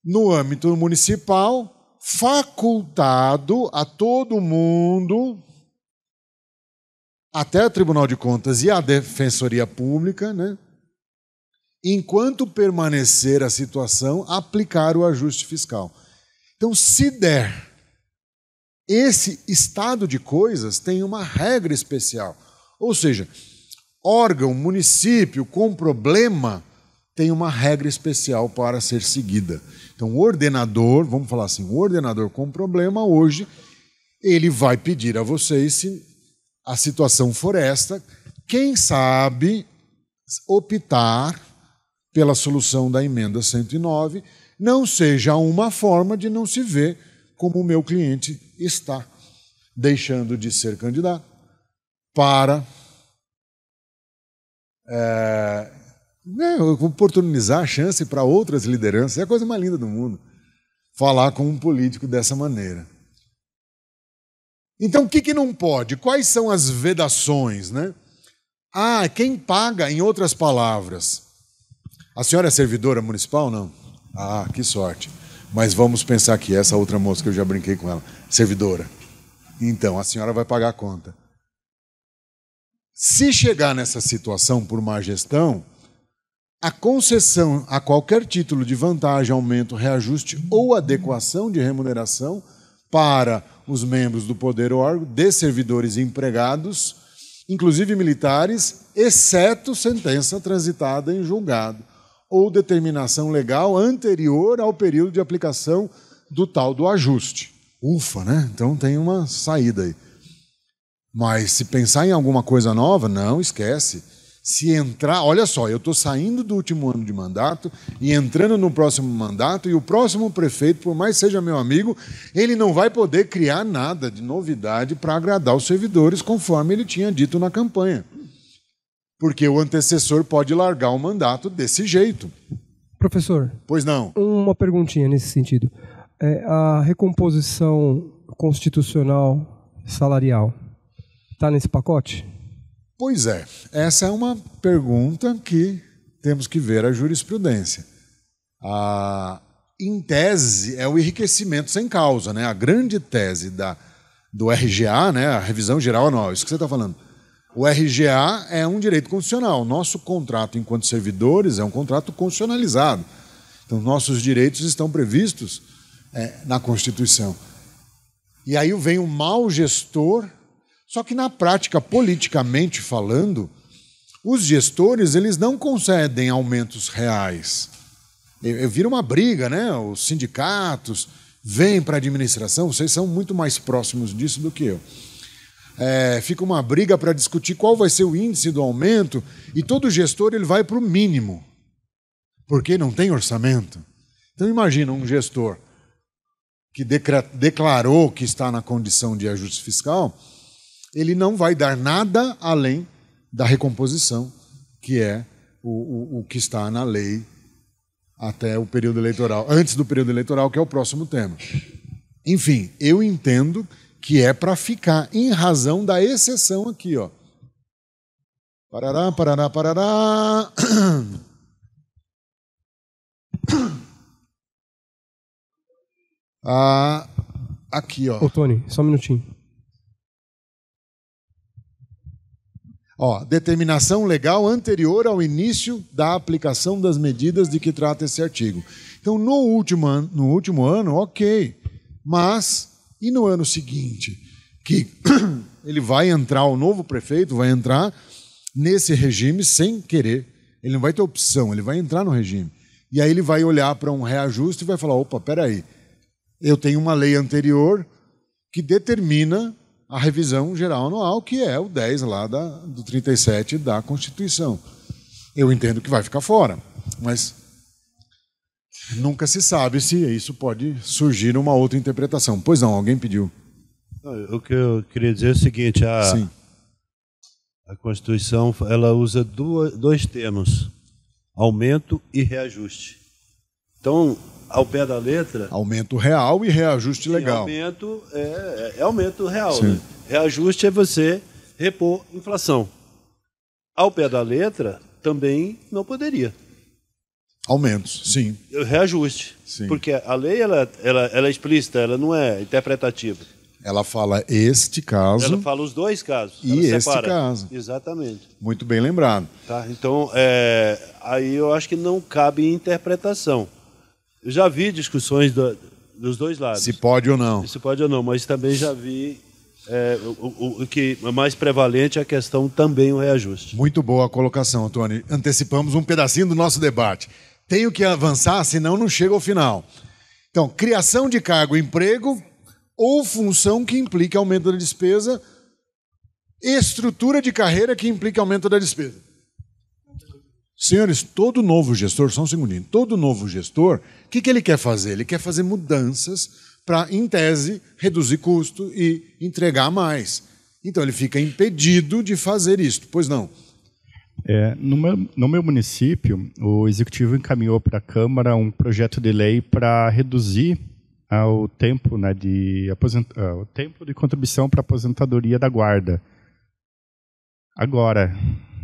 no âmbito municipal, facultado a todo mundo, até o Tribunal de Contas e a Defensoria Pública, né, enquanto permanecer a situação, aplicar o ajuste fiscal. Então, se der, esse estado de coisas tem uma regra especial. Ou seja, órgão, município com problema tem uma regra especial para ser seguida. Então, o ordenador, vamos falar assim, o ordenador com problema hoje, ele vai pedir a vocês, se a situação for esta, quem sabe optar pela solução da emenda 109, não seja uma forma de não se ver como o meu cliente está deixando de ser candidato para oportunizar a chance para outras lideranças. É a coisa mais linda do mundo, falar com um político dessa maneira. Então, o que não pode? Quais são as vedações, né? Quem paga, em outras palavras. A senhora é servidora municipal, não? Que sorte. Mas vamos pensar que essa outra moça que eu já brinquei com ela, servidora. Então, a senhora vai pagar a conta. Se chegar nessa situação por má gestão, a concessão a qualquer título de vantagem, aumento, reajuste ou adequação de remuneração para os membros do poder órgão, de servidores e empregados, inclusive militares, exceto sentença transitada em julgado ou determinação legal anterior ao período de aplicação do tal do ajuste. Ufa, né? Então tem uma saída aí. Mas se pensar em alguma coisa nova, não, esquece. Se entrar, olha só, eu estou saindo do último ano de mandato e entrando no próximo mandato, e o próximo prefeito, por mais seja meu amigo, ele não vai poder criar nada de novidade para agradar os servidores, conforme ele tinha dito na campanha. Porque o antecessor pode largar o mandato desse jeito. Professor. Pois não. Uma perguntinha nesse sentido. A recomposição constitucional salarial está nesse pacote? Pois é. Essa é uma pergunta que temos que ver a jurisprudência. Em tese, é o enriquecimento sem causa, né? A grande tese do RGA, né? A revisão geral anual, isso que você está falando. O RGA é um direito constitucional. O nosso contrato enquanto servidores é um contrato constitucionalizado. Então, Então, nossos direitos estão previstos na Constituição. E aí vem o mau gestor, só que na prática, politicamente falando, os gestores eles não concedem aumentos reais. Vira uma briga, né? Os sindicatos vêm para a administração, vocês são muito mais próximos disso do que eu. Fica uma briga para discutir qual vai ser o índice do aumento e todo gestor ele vai para o mínimo, porque não tem orçamento. Então imagina um gestor que declarou que está na condição de ajuste fiscal, ele não vai dar nada além da recomposição, que é o que está na lei até o período eleitoral, antes do período eleitoral, que é o próximo tema. Enfim, eu entendo que é para ficar em razão da exceção aqui, ó. Parará, parará, parará. Aqui, ó. Ô, Tony, só um minutinho. Ó, determinação legal anterior ao início da aplicação das medidas de que trata esse artigo. Então, no último ano, ok. Mas, e no ano seguinte? Que ele vai entrar, o novo prefeito vai entrar nesse regime sem querer. Ele não vai ter opção, ele vai entrar no regime. E aí ele vai olhar para um reajuste e vai falar, opa, peraí, eu tenho uma lei anterior que determina a revisão geral anual, que é o 10 lá do 37 da Constituição. Eu entendo que vai ficar fora, mas nunca se sabe se isso pode surgir uma outra interpretação. Pois não, alguém pediu. O que eu queria dizer é o seguinte, a Constituição ela usa dois termos, aumento e reajuste. Então, ao pé da letra... Aumento real e reajuste legal. Aumento é aumento real. Né? Reajuste é você repor inflação. Ao pé da letra, também não poderia. Aumentos, sim. Reajuste. Sim. Porque a lei ela é explícita, ela não é interpretativa. Ela fala este caso... Ela fala os dois casos. E este caso. Exatamente. Muito bem lembrado. Tá? Então, aí eu acho que não cabe interpretação. Eu já vi discussões dos dois lados. Se pode ou não. Se pode ou não, mas também já vi o que é mais prevalente é a questão também o reajuste. Muito boa a colocação, Tony. Antecipamos um pedacinho do nosso debate. Tenho que avançar, senão não chega ao final. Então, criação de cargo, emprego ou função que implique aumento da despesa, estrutura de carreira que implique aumento da despesa. Senhores, todo novo gestor, só um segundinho, todo novo gestor, o que ele quer fazer? Ele quer fazer mudanças para, em tese, reduzir custo e entregar mais. Então, ele fica impedido de fazer isso, pois não? No meu município, o Executivo encaminhou para a Câmara um projeto de lei para reduzir o tempo, né, o tempo de contribuição para a aposentadoria da guarda. Agora,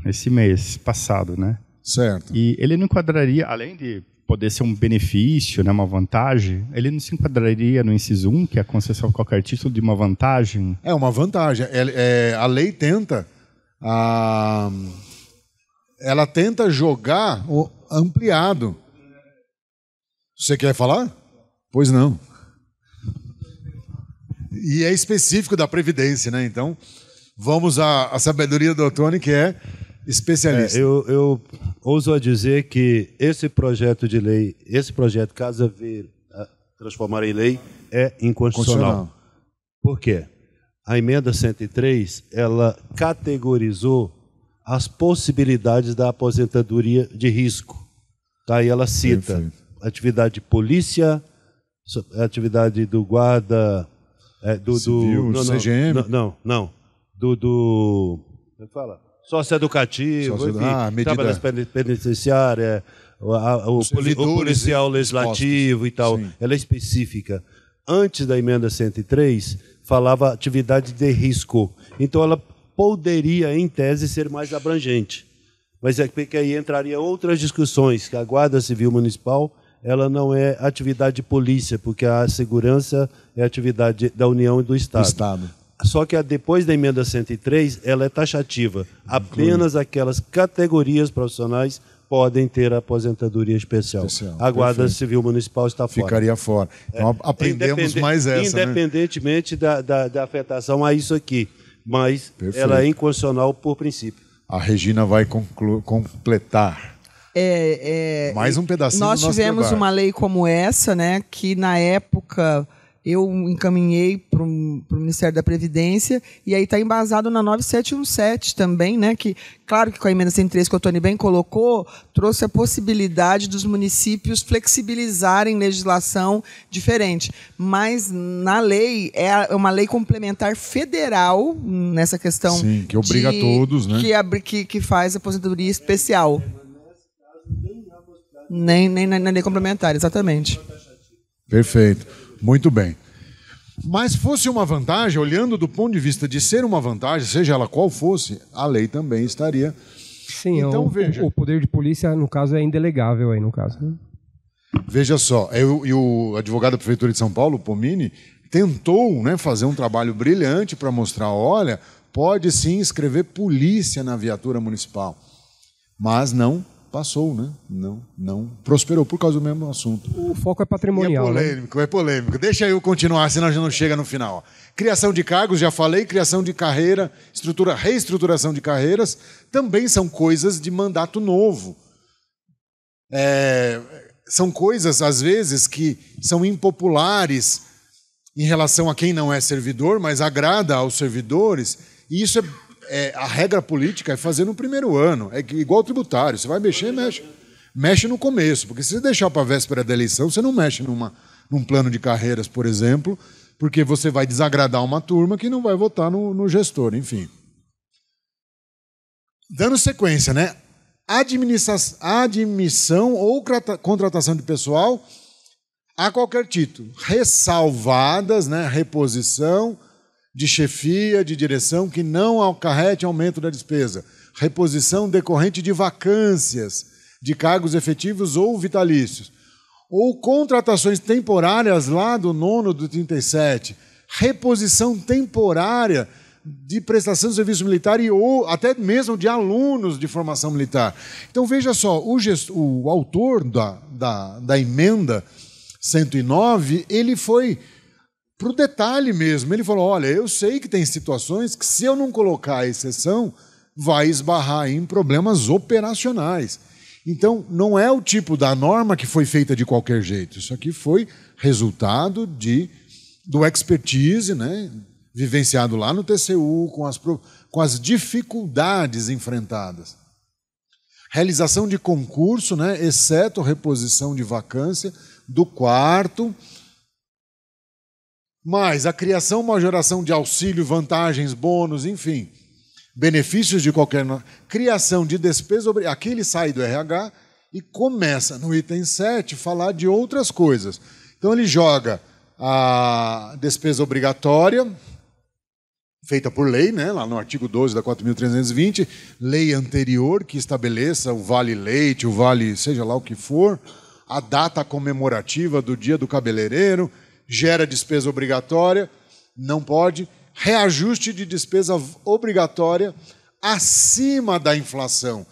esse mês passado, né? Certo. E ele não enquadraria, além de poder ser um benefício, né, uma vantagem, ele não se enquadraria no inciso 1, que é a concessão de qualquer título de uma vantagem? É uma vantagem. A lei tenta... ela tenta jogar o ampliado. Você quer falar? Pois não. E é específico da Previdência, né? Então, vamos à sabedoria do Tony, que é especialista. Eu ouso a dizer que esse projeto de lei, caso vir a transformar em lei, é inconstitucional. Por quê? A emenda 103, ela categorizou as possibilidades da aposentadoria de risco. Tá? E ela cita Perfeito. Atividade de polícia, atividade do guarda... Civil, CGM? Não. Como é que fala? Socioeducativo, trabalho penitenciária, o policial legislativo e tal. Sim. Ela é específica. Antes da emenda 103, falava atividade de risco. Então, ela poderia, em tese, ser mais abrangente. Mas é porque aí entraria outras discussões, que a Guarda Civil Municipal ela não é atividade de polícia, porque a segurança é atividade da União e do Estado. Só que depois da emenda 103, ela é taxativa. Apenas aquelas categorias profissionais podem ter aposentadoria especial. A Guarda Civil Municipal está fora. Ficaria fora. Então aprendemos mais essa, independentemente da afetação a isso aqui. Mas ela é inconstitucional por princípio. A Regina vai completar. Mais um pedacinho nós do nosso tivemos trabalho. uma lei como essa, né, que na época eu encaminhei para o Ministério da Previdência, e aí está embasado na 9717 também, né, que, claro que com a emenda 103 que o Tony bem colocou, trouxe a possibilidade dos municípios flexibilizarem legislação diferente. Mas na lei, é uma lei complementar federal nessa questão. Sim, que obriga todos, né? Que faz aposentadoria especial. Nem na lei complementar, exatamente. Perfeito. Muito bem. Mas fosse uma vantagem, olhando do ponto de vista de ser uma vantagem, seja ela qual fosse, a lei também estaria. Sim, então, veja. O poder de polícia, no caso, é indelegável aí, no caso. Né? Veja só, e o advogado da Prefeitura de São Paulo, o Pomini, tentou, né, fazer um trabalho brilhante para mostrar, olha, pode sim escrever polícia na viatura municipal. Mas não passou, né? Não prosperou por causa do mesmo assunto. O foco é patrimonial. É polêmico. Deixa eu continuar, senão a gente não chega no final. Criação de cargos, já falei, criação de carreira, reestruturação de carreiras, também são coisas de mandato novo. São coisas, às vezes, que são impopulares em relação a quem não é servidor, mas agrada aos servidores, e isso a regra política é fazer no primeiro ano. É igual tributário. Você vai mexer, mexe no começo. Porque se você deixar para a véspera da eleição, você não mexe num plano de carreiras, por exemplo, porque você vai desagradar uma turma que não vai votar no gestor, enfim. Dando sequência, né? Admissão ou contratação de pessoal a qualquer título. Ressalvadas, né? Reposição de chefia, de direção, que não acarrete aumento da despesa. Reposição decorrente de vacâncias de cargos efetivos ou vitalícios. Ou contratações temporárias lá do 9º do 37. Reposição temporária de prestação de serviço militar ou até mesmo de alunos de formação militar. Então, veja só, o autor da emenda 109, ele foi para o detalhe mesmo. Ele falou, olha, eu sei que tem situações que se eu não colocar a exceção, vai esbarrar em problemas operacionais. Então, não é o tipo da norma que foi feita de qualquer jeito. Isso aqui foi resultado do expertise, né, vivenciado lá no TCU, com as dificuldades enfrentadas. Realização de concurso, né, exceto reposição de vacância do 4º, mais a criação, majoração de auxílio, vantagens, bônus, enfim, benefícios de qualquer... Criação de despesa... Aqui ele sai do RH e começa, no item 7, falar de outras coisas. Então ele joga a despesa obrigatória, feita por lei, né, lá no artigo 12 da 4.320, lei anterior que estabeleça o vale leite, o vale seja lá o que for, a data comemorativa do dia do cabeleireiro, gera despesa obrigatória, não pode. Reajuste de despesa obrigatória acima da inflação.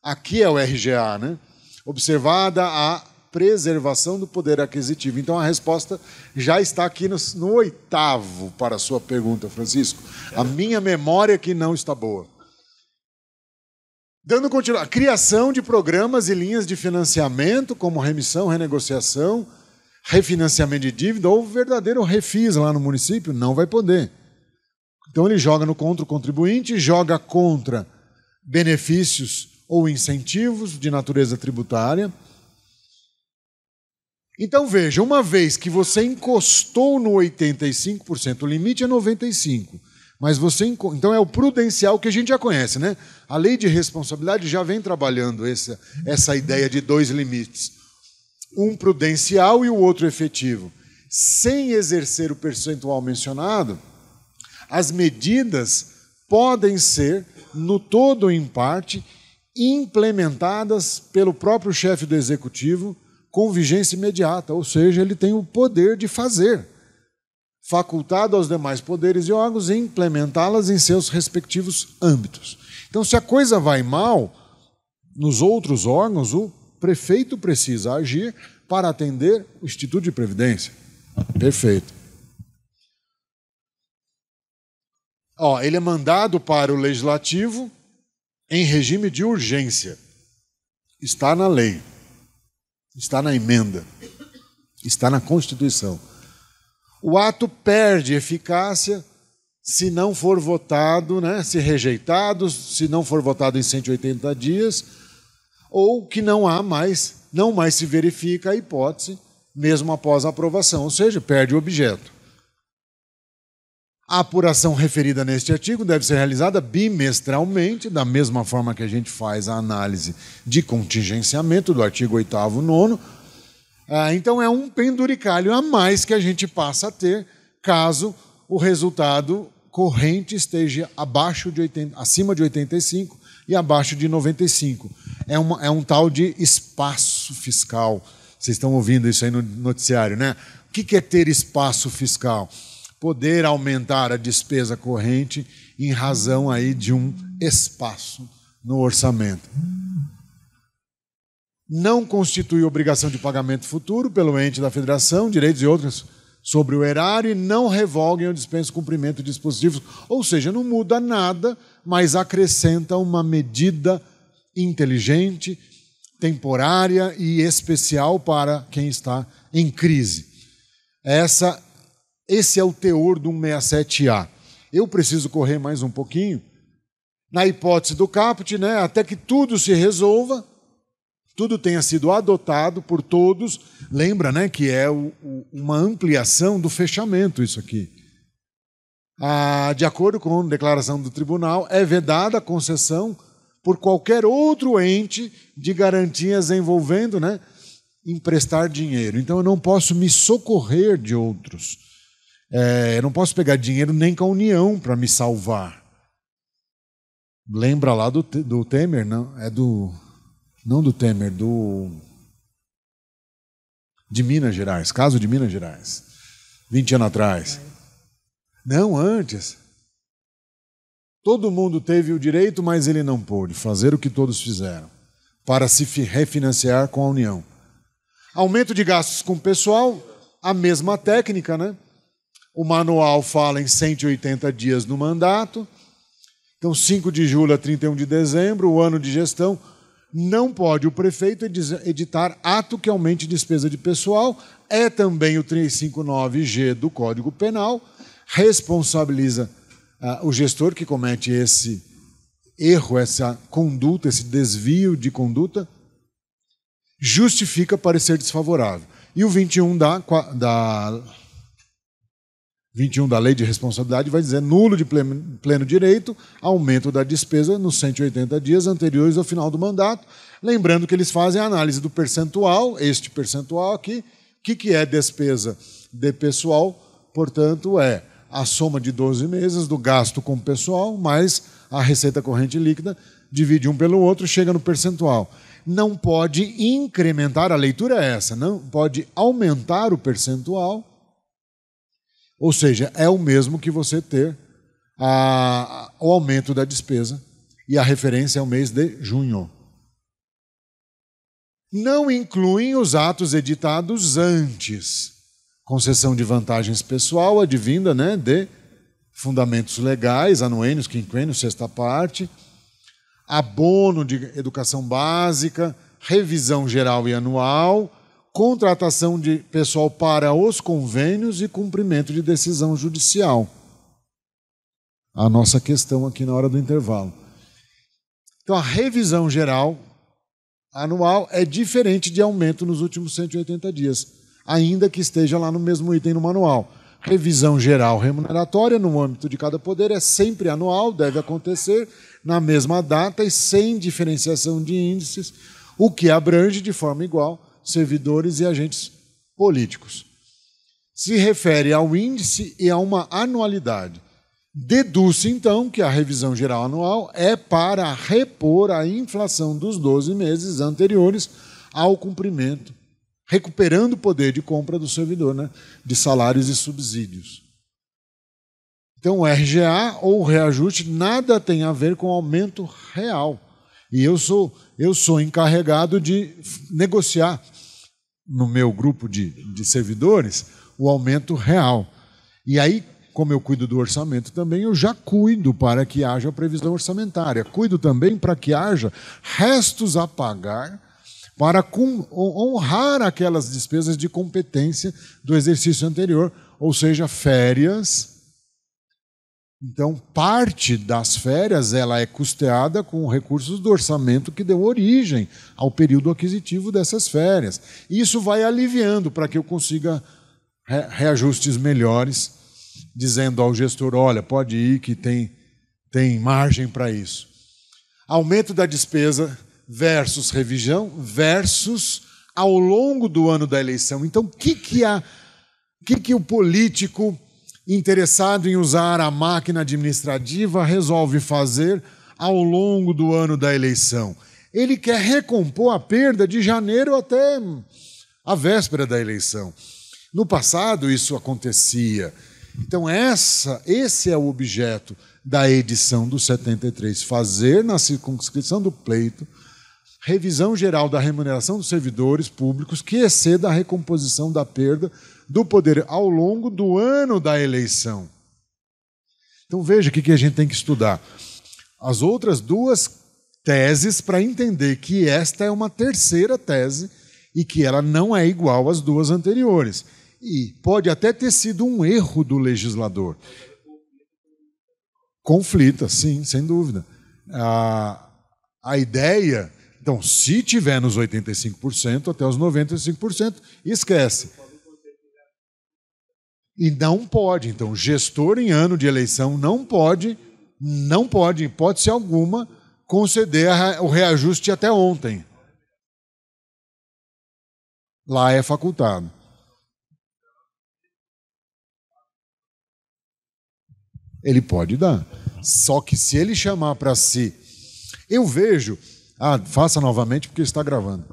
Aqui é o RGA, né? Observada a preservação do poder aquisitivo. Então, a resposta já está aqui no 8º para a sua pergunta, Francisco. A minha memória que não está boa. Dando continuidade, criação de programas e linhas de financiamento, como remissão, renegociação, refinanciamento de dívida ou verdadeiro refis lá no município, não vai poder. Então ele joga contra o contribuinte, joga contra benefícios ou incentivos de natureza tributária. Então veja, uma vez que você encostou no 85%, o limite é 95%, mas você... Então é o prudencial que a gente já conhece, né? A lei de responsabilidade já vem trabalhando essa ideia de 2 limites. Um prudencial e o outro efetivo. Sem exercer o percentual mencionado, as medidas podem ser, no todo ou em parte, implementadas pelo próprio chefe do executivo com vigência imediata, ou seja, ele tem o poder de fazer. facultado aos demais poderes e órgãos em implementá-las em seus respectivos âmbitos. Então, se a coisa vai mal nos outros órgãos, o prefeito precisa agir para atender o Instituto de Previdência. Perfeito. Ele é mandado para o Legislativo em regime de urgência. Está na lei, está na emenda, está na Constituição. O ato perde eficácia se não for votado, né, se rejeitado, se não for votado em 180 dias, ou que não mais se verifica a hipótese, mesmo após a aprovação, ou seja, perde o objeto. A apuração referida neste artigo deve ser realizada bimestralmente, da mesma forma que a gente faz a análise de contingenciamento do artigo 8º, 9º. Então é um penduricalho a mais que a gente passa a ter caso o resultado corrente esteja acima de 85 e abaixo de 95. É um tal de espaço fiscal. Vocês estão ouvindo isso aí no noticiário, né? O que é ter espaço fiscal? Poder aumentar a despesa corrente em razão aí de um espaço no orçamento. Não constitui obrigação de pagamento futuro pelo ente da federação, direitos e outros sobre o erário, e não revoguem ou dispensem o cumprimento de dispositivos. Ou seja, não muda nada, mas acrescenta uma medida inteligente, temporária e especial para quem está em crise. Esse é o teor do 167A. Eu preciso correr mais um pouquinho. Na hipótese do caput, né, até que tudo se resolva, tudo tenha sido adotado por todos. Lembra, né, que é uma ampliação do fechamento isso aqui. De acordo com a declaração do tribunal, é vedada a concessão por qualquer outro ente de garantias envolvendo, né, emprestar dinheiro. Então eu não posso me socorrer de outros. Eu não posso pegar dinheiro nem com a União para me salvar. Lembra lá do Temer? Não do Temer, de Minas Gerais, caso de Minas Gerais, 20 anos atrás. Não, antes. Todo mundo teve o direito, mas ele não pôde fazer o que todos fizeram, para se refinanciar com a União. Aumento de gastos com o pessoal, a mesma técnica, né? O manual fala em 180 dias no mandato. Então, 5 de julho a 31 de dezembro, o ano de gestão, não pode o prefeito editar ato que aumente despesa de pessoal. É também o 359G do Código Penal. Responsabiliza o gestor que comete esse erro, essa conduta, esse desvio de conduta. Justifica parecer desfavorável. E o 21 da Lei de Responsabilidade vai dizer nulo de pleno direito, aumento da despesa nos 180 dias anteriores ao final do mandato. Lembrando que eles fazem a análise do percentual, este percentual aqui. O que é despesa de pessoal? Portanto, é a soma de 12 meses do gasto com o pessoal, mais a receita corrente líquida, divide um pelo outro, chega no percentual. Não pode incrementar, a leitura é essa, não pode aumentar o percentual. Ou seja, é o mesmo que você ter o aumento da despesa, e a referência é o mês de junho. Não incluem os atos editados antes. Concessão de vantagens pessoal, advinda, né, de fundamentos legais, anuênios, quinquênios, sexta parte, abono de educação básica, revisão geral e anual, contratação de pessoal para os convênios e cumprimento de decisão judicial. A nossa questão aqui na hora do intervalo. Então, a revisão geral anual é diferente de aumento nos últimos 180 dias, ainda que esteja lá no mesmo item no manual. Revisão geral remuneratória no âmbito de cada poder é sempre anual, deve acontecer na mesma data e sem diferenciação de índices, o que abrange de forma igual servidores e agentes políticos. Se refere ao índice e a uma anualidade. Deduz-se, então, que a revisão geral anual é para repor a inflação dos 12 meses anteriores ao cumprimento, recuperando o poder de compra do servidor, né, de salários e subsídios. Então, o RGA ou o reajuste nada tem a ver com aumento real. E eu sou encarregado de negociar no meu grupo de servidores o aumento real. E aí, como eu cuido do orçamento também, eu já cuido para que haja previsão orçamentária. Cuido também para que haja restos a pagar para honrar aquelas despesas de competência do exercício anterior, ou seja, férias. Então, parte das férias ela é custeada com recursos do orçamento que deu origem ao período aquisitivo dessas férias. Isso vai aliviando para que eu consiga reajustes melhores, dizendo ao gestor, olha, pode ir que tem margem para isso. Aumento da despesa versus revisão versus ao longo do ano da eleição. Então, o que o político interessado em usar a máquina administrativa resolve fazer ao longo do ano da eleição? Ele quer recompor a perda de janeiro até a véspera da eleição. No passado, isso acontecia. Então, esse é o objeto da edição do 73, fazer na circunscrição do pleito revisão geral da remuneração dos servidores públicos que exceda a recomposição da perda do poder ao longo do ano da eleição. Então veja o que a gente tem que estudar. As outras duas teses para entender que esta é uma terceira tese e que ela não é igual às duas anteriores. E pode até ter sido um erro do legislador. Conflita, sim, sem dúvida. A ideia... Então, se tiver nos 85% até os 95%, esquece. E não pode. Então, gestor em ano de eleição não pode, em hipótese alguma, conceder o reajuste até ontem. Lá é facultado. Ele pode dar. Só que se ele chamar para si... Eu vejo... faça novamente porque está gravando.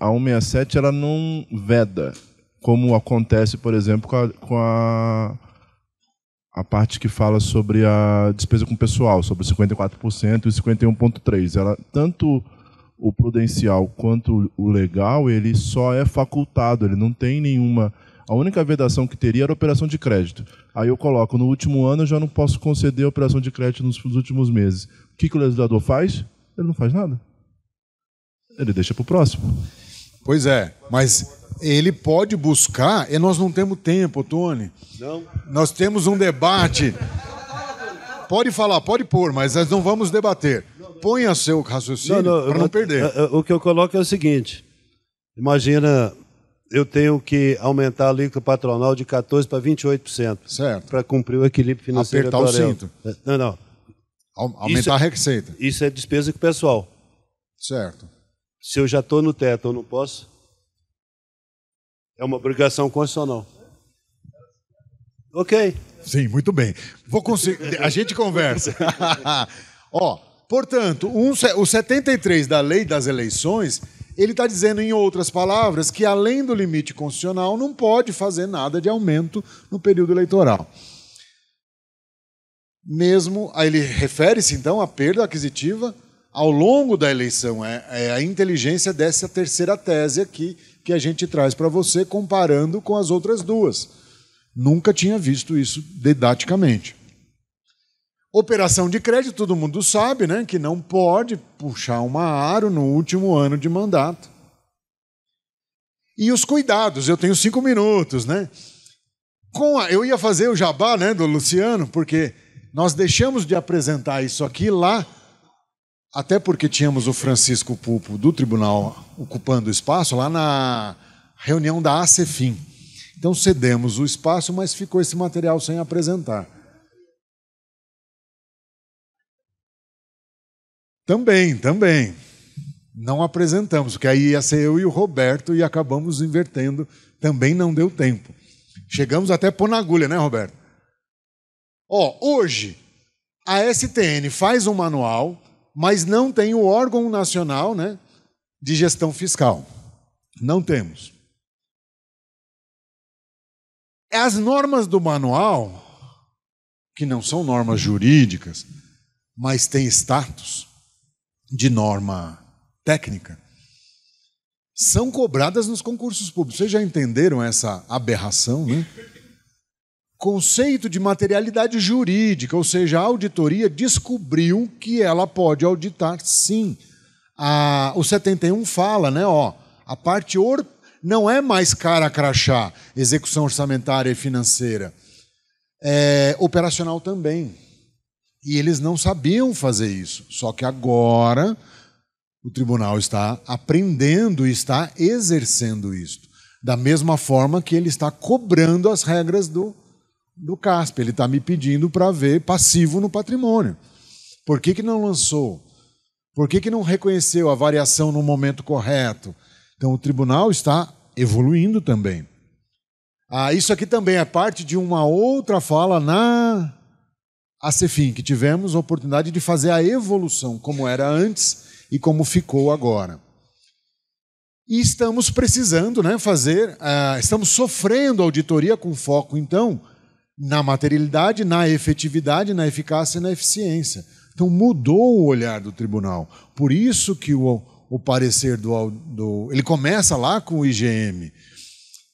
A 167 ela não veda, como acontece, por exemplo, com a parte que fala sobre a despesa com pessoal, sobre 54% e 51,3%. Ela, tanto o prudencial quanto o legal, ele só é facultado, ele não tem nenhuma... A única vedação que teria era a operação de crédito. Aí eu coloco, no último ano eu já não posso conceder a operação de crédito nos últimos meses. O que o legislador faz? Ele não faz nada. Ele deixa para o próximo. Pois é, mas ele pode buscar, e nós não temos tempo, Tony. Não. Nós temos um debate. Pode falar, pode pôr, mas nós não vamos debater. Ponha seu raciocínio para não perder. O que eu coloco é o seguinte. Imagina, eu tenho que aumentar a alíquota patronal de 14% para 28%. Certo. Para cumprir o equilíbrio financeiro. Apertar o cinto. Não. Aumentar a receita. Isso é despesa com o pessoal. Certo. Se eu já estou no teto, eu não posso. É uma obrigação constitucional. Ok. Sim, muito bem. Vou conseguir. A gente conversa. Portanto, o 73 da Lei das Eleições, ele está dizendo, em outras palavras, que além do limite constitucional, não pode fazer nada de aumento no período eleitoral. Mesmo, aí ele refere-se, então, à perda aquisitiva ao longo da eleição. É a inteligência dessa terceira tese aqui que a gente traz para você, comparando com as outras duas. Nunca tinha visto isso didaticamente. Operação de crédito, todo mundo sabe, né, que não pode puxar uma aro no último ano de mandato. E os cuidados, eu tenho 5 minutos, né? Eu ia fazer o jabá, né, do Luciano, porque... Nós deixamos de apresentar isso aqui lá, até porque tínhamos o Francisco Pulpo do tribunal ocupando o espaço, lá na reunião da ACEFIM. Então cedemos o espaço, mas ficou esse material sem apresentar. Também. Não apresentamos, porque aí ia ser eu e o Roberto e acabamos invertendo. Também não deu tempo. Chegamos até pôr na agulha, né, Roberto? Hoje, a STN faz um manual, mas não tem o órgão nacional, né, de gestão fiscal. Não temos. As normas do manual que não são normas jurídicas, mas têm status de norma técnica, são cobradas nos concursos públicos. Vocês já entenderam essa aberração, né? Conceito de materialidade jurídica, ou seja, a auditoria descobriu que ela pode auditar, sim. O 71 fala, né? A parte não é mais cara crachá, execução orçamentária e financeira, é operacional também. E eles não sabiam fazer isso, só que agora o tribunal está aprendendo e está exercendo isso, da mesma forma que ele está cobrando as regras do CASP. Ele está me pedindo para ver passivo no patrimônio. Por que não lançou? Por que não reconheceu a variação no momento correto? Então, o tribunal está evoluindo também. Isso aqui também é parte de uma outra fala na ACEFIM, que tivemos a oportunidade de fazer a evolução, como era antes e como ficou agora. E estamos precisando, né, estamos sofrendo auditoria com foco, então, na materialidade, na efetividade, na eficácia e na eficiência. Então, mudou o olhar do tribunal. Por isso que o parecer ele começa lá com o IGM,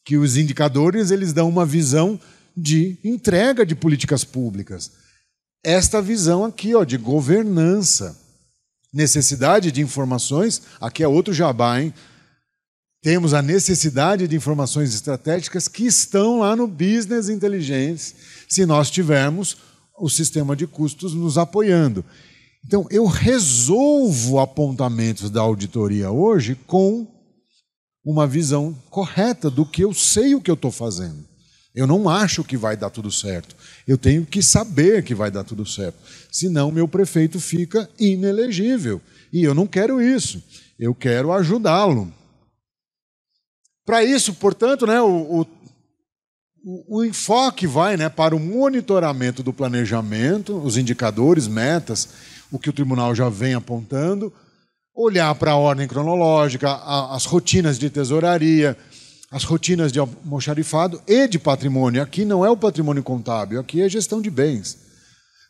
que os indicadores eles dão uma visão de entrega de políticas públicas. Esta visão aqui, de governança, necessidade de informações, aqui é outro jabá, hein? Temos a necessidade de informações estratégicas que estão lá no Business Intelligence, se nós tivermos o sistema de custos nos apoiando. Então, eu resolvo apontamentos da auditoria hoje com uma visão correta do que eu sei o que eu estou fazendo. Eu não acho que vai dar tudo certo. Eu tenho que saber que vai dar tudo certo. Senão, meu prefeito fica inelegível. E eu não quero isso. Eu quero ajudá-lo. Para isso, portanto, né, o enfoque vai, né, para o monitoramento do planejamento, os indicadores, metas, o que o tribunal já vem apontando, olhar para a ordem cronológica, as rotinas de tesouraria, as rotinas de almoxarifado e de patrimônio. Aqui não é o patrimônio contábil, aqui é gestão de bens.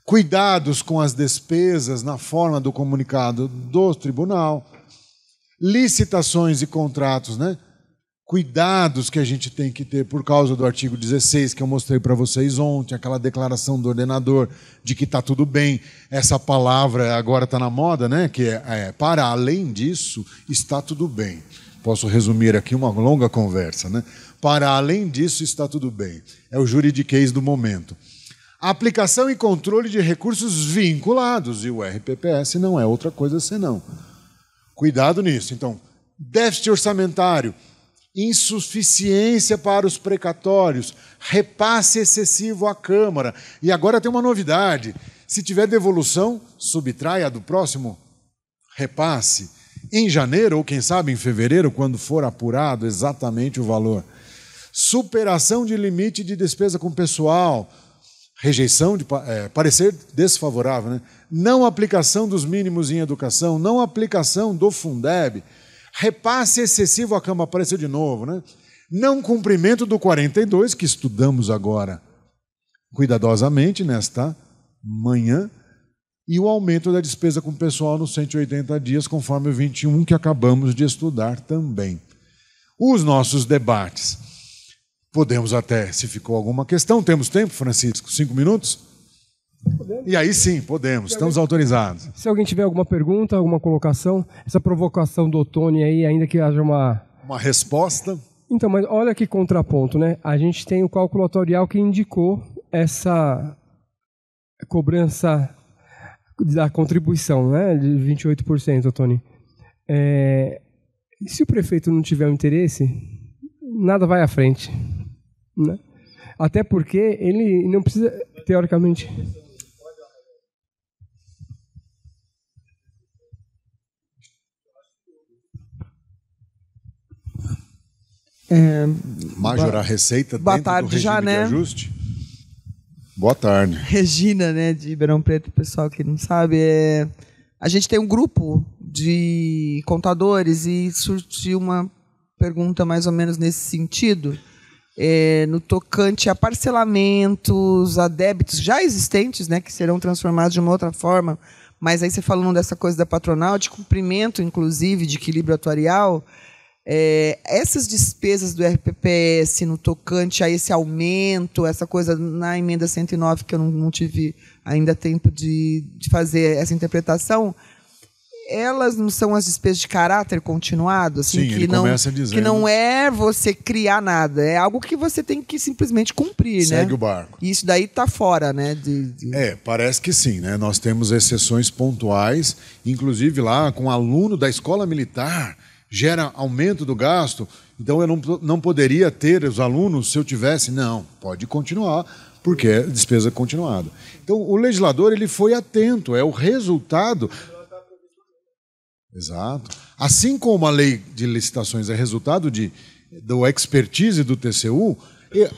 Cuidados com as despesas na forma do comunicado do tribunal, licitações e contratos, né? Cuidados que a gente tem que ter por causa do artigo 16, que eu mostrei para vocês ontem, aquela declaração do ordenador de que está tudo bem. Essa palavra agora está na moda, né? Que para além disso, está tudo bem. Posso resumir aqui uma longa conversa, né? Para além disso, está tudo bem. É o juridiquês do momento. Aplicação e controle de recursos vinculados, e o RPPS não é outra coisa senão. Cuidado nisso. Então, déficit orçamentário, insuficiência para os precatórios, repasse excessivo à Câmara. E agora tem uma novidade. Se tiver devolução, subtrai a do próximo repasse. Em janeiro, ou quem sabe em fevereiro, quando for apurado exatamente o valor. Superação de limite de despesa com pessoal. Rejeição de parecer desfavorável, né? Não aplicação dos mínimos em educação, não aplicação do Fundeb. Repasse excessivo à Câmara, apareceu de novo, né? Não cumprimento do 42, que estudamos agora cuidadosamente nesta manhã, e o aumento da despesa com pessoal nos 180 dias, conforme o 21, que acabamos de estudar também. Os nossos debates. Podemos até, se ficou alguma questão, temos tempo, Francisco? 5 minutos? Podemos. E aí sim, podemos, estamos autorizados. Se alguém tiver alguma pergunta, alguma colocação, essa provocação do Ottoni aí, ainda que haja uma resposta. Então, mas olha que contraponto, né? A gente tem o cálculo atuarial que indicou essa cobrança da contribuição, né, de 28%, Ottoni. Se o prefeito não tiver um interesse, nada vai à frente, né? Até porque ele não precisa, teoricamente... Majorar a receita boa dentro tarde do regime já, de né? ajuste? Boa tarde. Regina, né, de Ribeirão Preto, pessoal que não sabe, a gente tem um grupo de contadores e surgiu uma pergunta mais ou menos nesse sentido. no tocante a parcelamentos, a débitos já existentes, né, que serão transformados de uma outra forma. Mas aí você falando dessa coisa da patronal, de cumprimento, inclusive, de equilíbrio atuarial, essas despesas do RPPS no tocante a esse aumento, essa coisa na emenda 109, que eu não tive ainda tempo de fazer essa interpretação, elas não são as despesas de caráter continuado? Assim, sim, que ele começa dizendo... Que não é você criar nada, é algo que você tem que simplesmente cumprir. Segue né? o barco. E isso daí está fora, né? Parece que sim, né? Nós temos exceções pontuais, inclusive lá com aluno da escola militar, gera aumento do gasto, então eu não poderia ter os alunos se eu tivesse. Não, pode continuar, porque é despesa continuada. Então o legislador ele foi atento, é o resultado... Exato. Assim como a lei de licitações é resultado do expertise do TCU,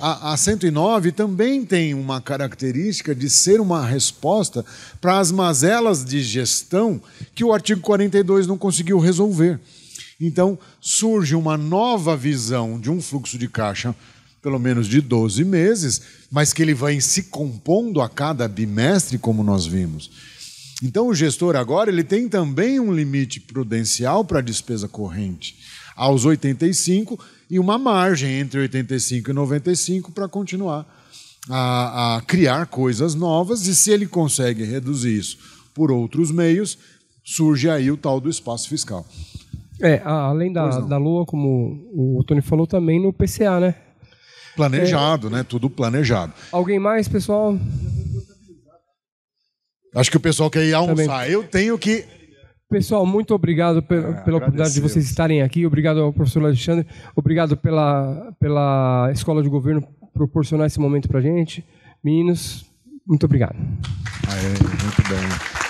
a 109 também tem uma característica de ser uma resposta para as mazelas de gestão que o artigo 42 não conseguiu resolver. Então, surge uma nova visão de um fluxo de caixa, pelo menos de 12 meses, mas que ele vai se compondo a cada bimestre, como nós vimos. Então, o gestor agora ele tem também um limite prudencial para a despesa corrente, aos 85, e uma margem entre 85 e 95 para continuar a criar coisas novas, e se ele consegue reduzir isso por outros meios, surge aí o tal do espaço fiscal. Além da LOA, como o Tony falou, também no PCA, né? Planejado, né? Tudo planejado. Alguém mais, pessoal? Acho que o pessoal quer ir almoçar. Também. Eu tenho que... Pessoal, muito obrigado pela oportunidade de vocês estarem aqui. Obrigado ao professor Alexandre. Obrigado pela Escola de Governo proporcionar esse momento para a gente. Meninos, muito obrigado. Muito bem.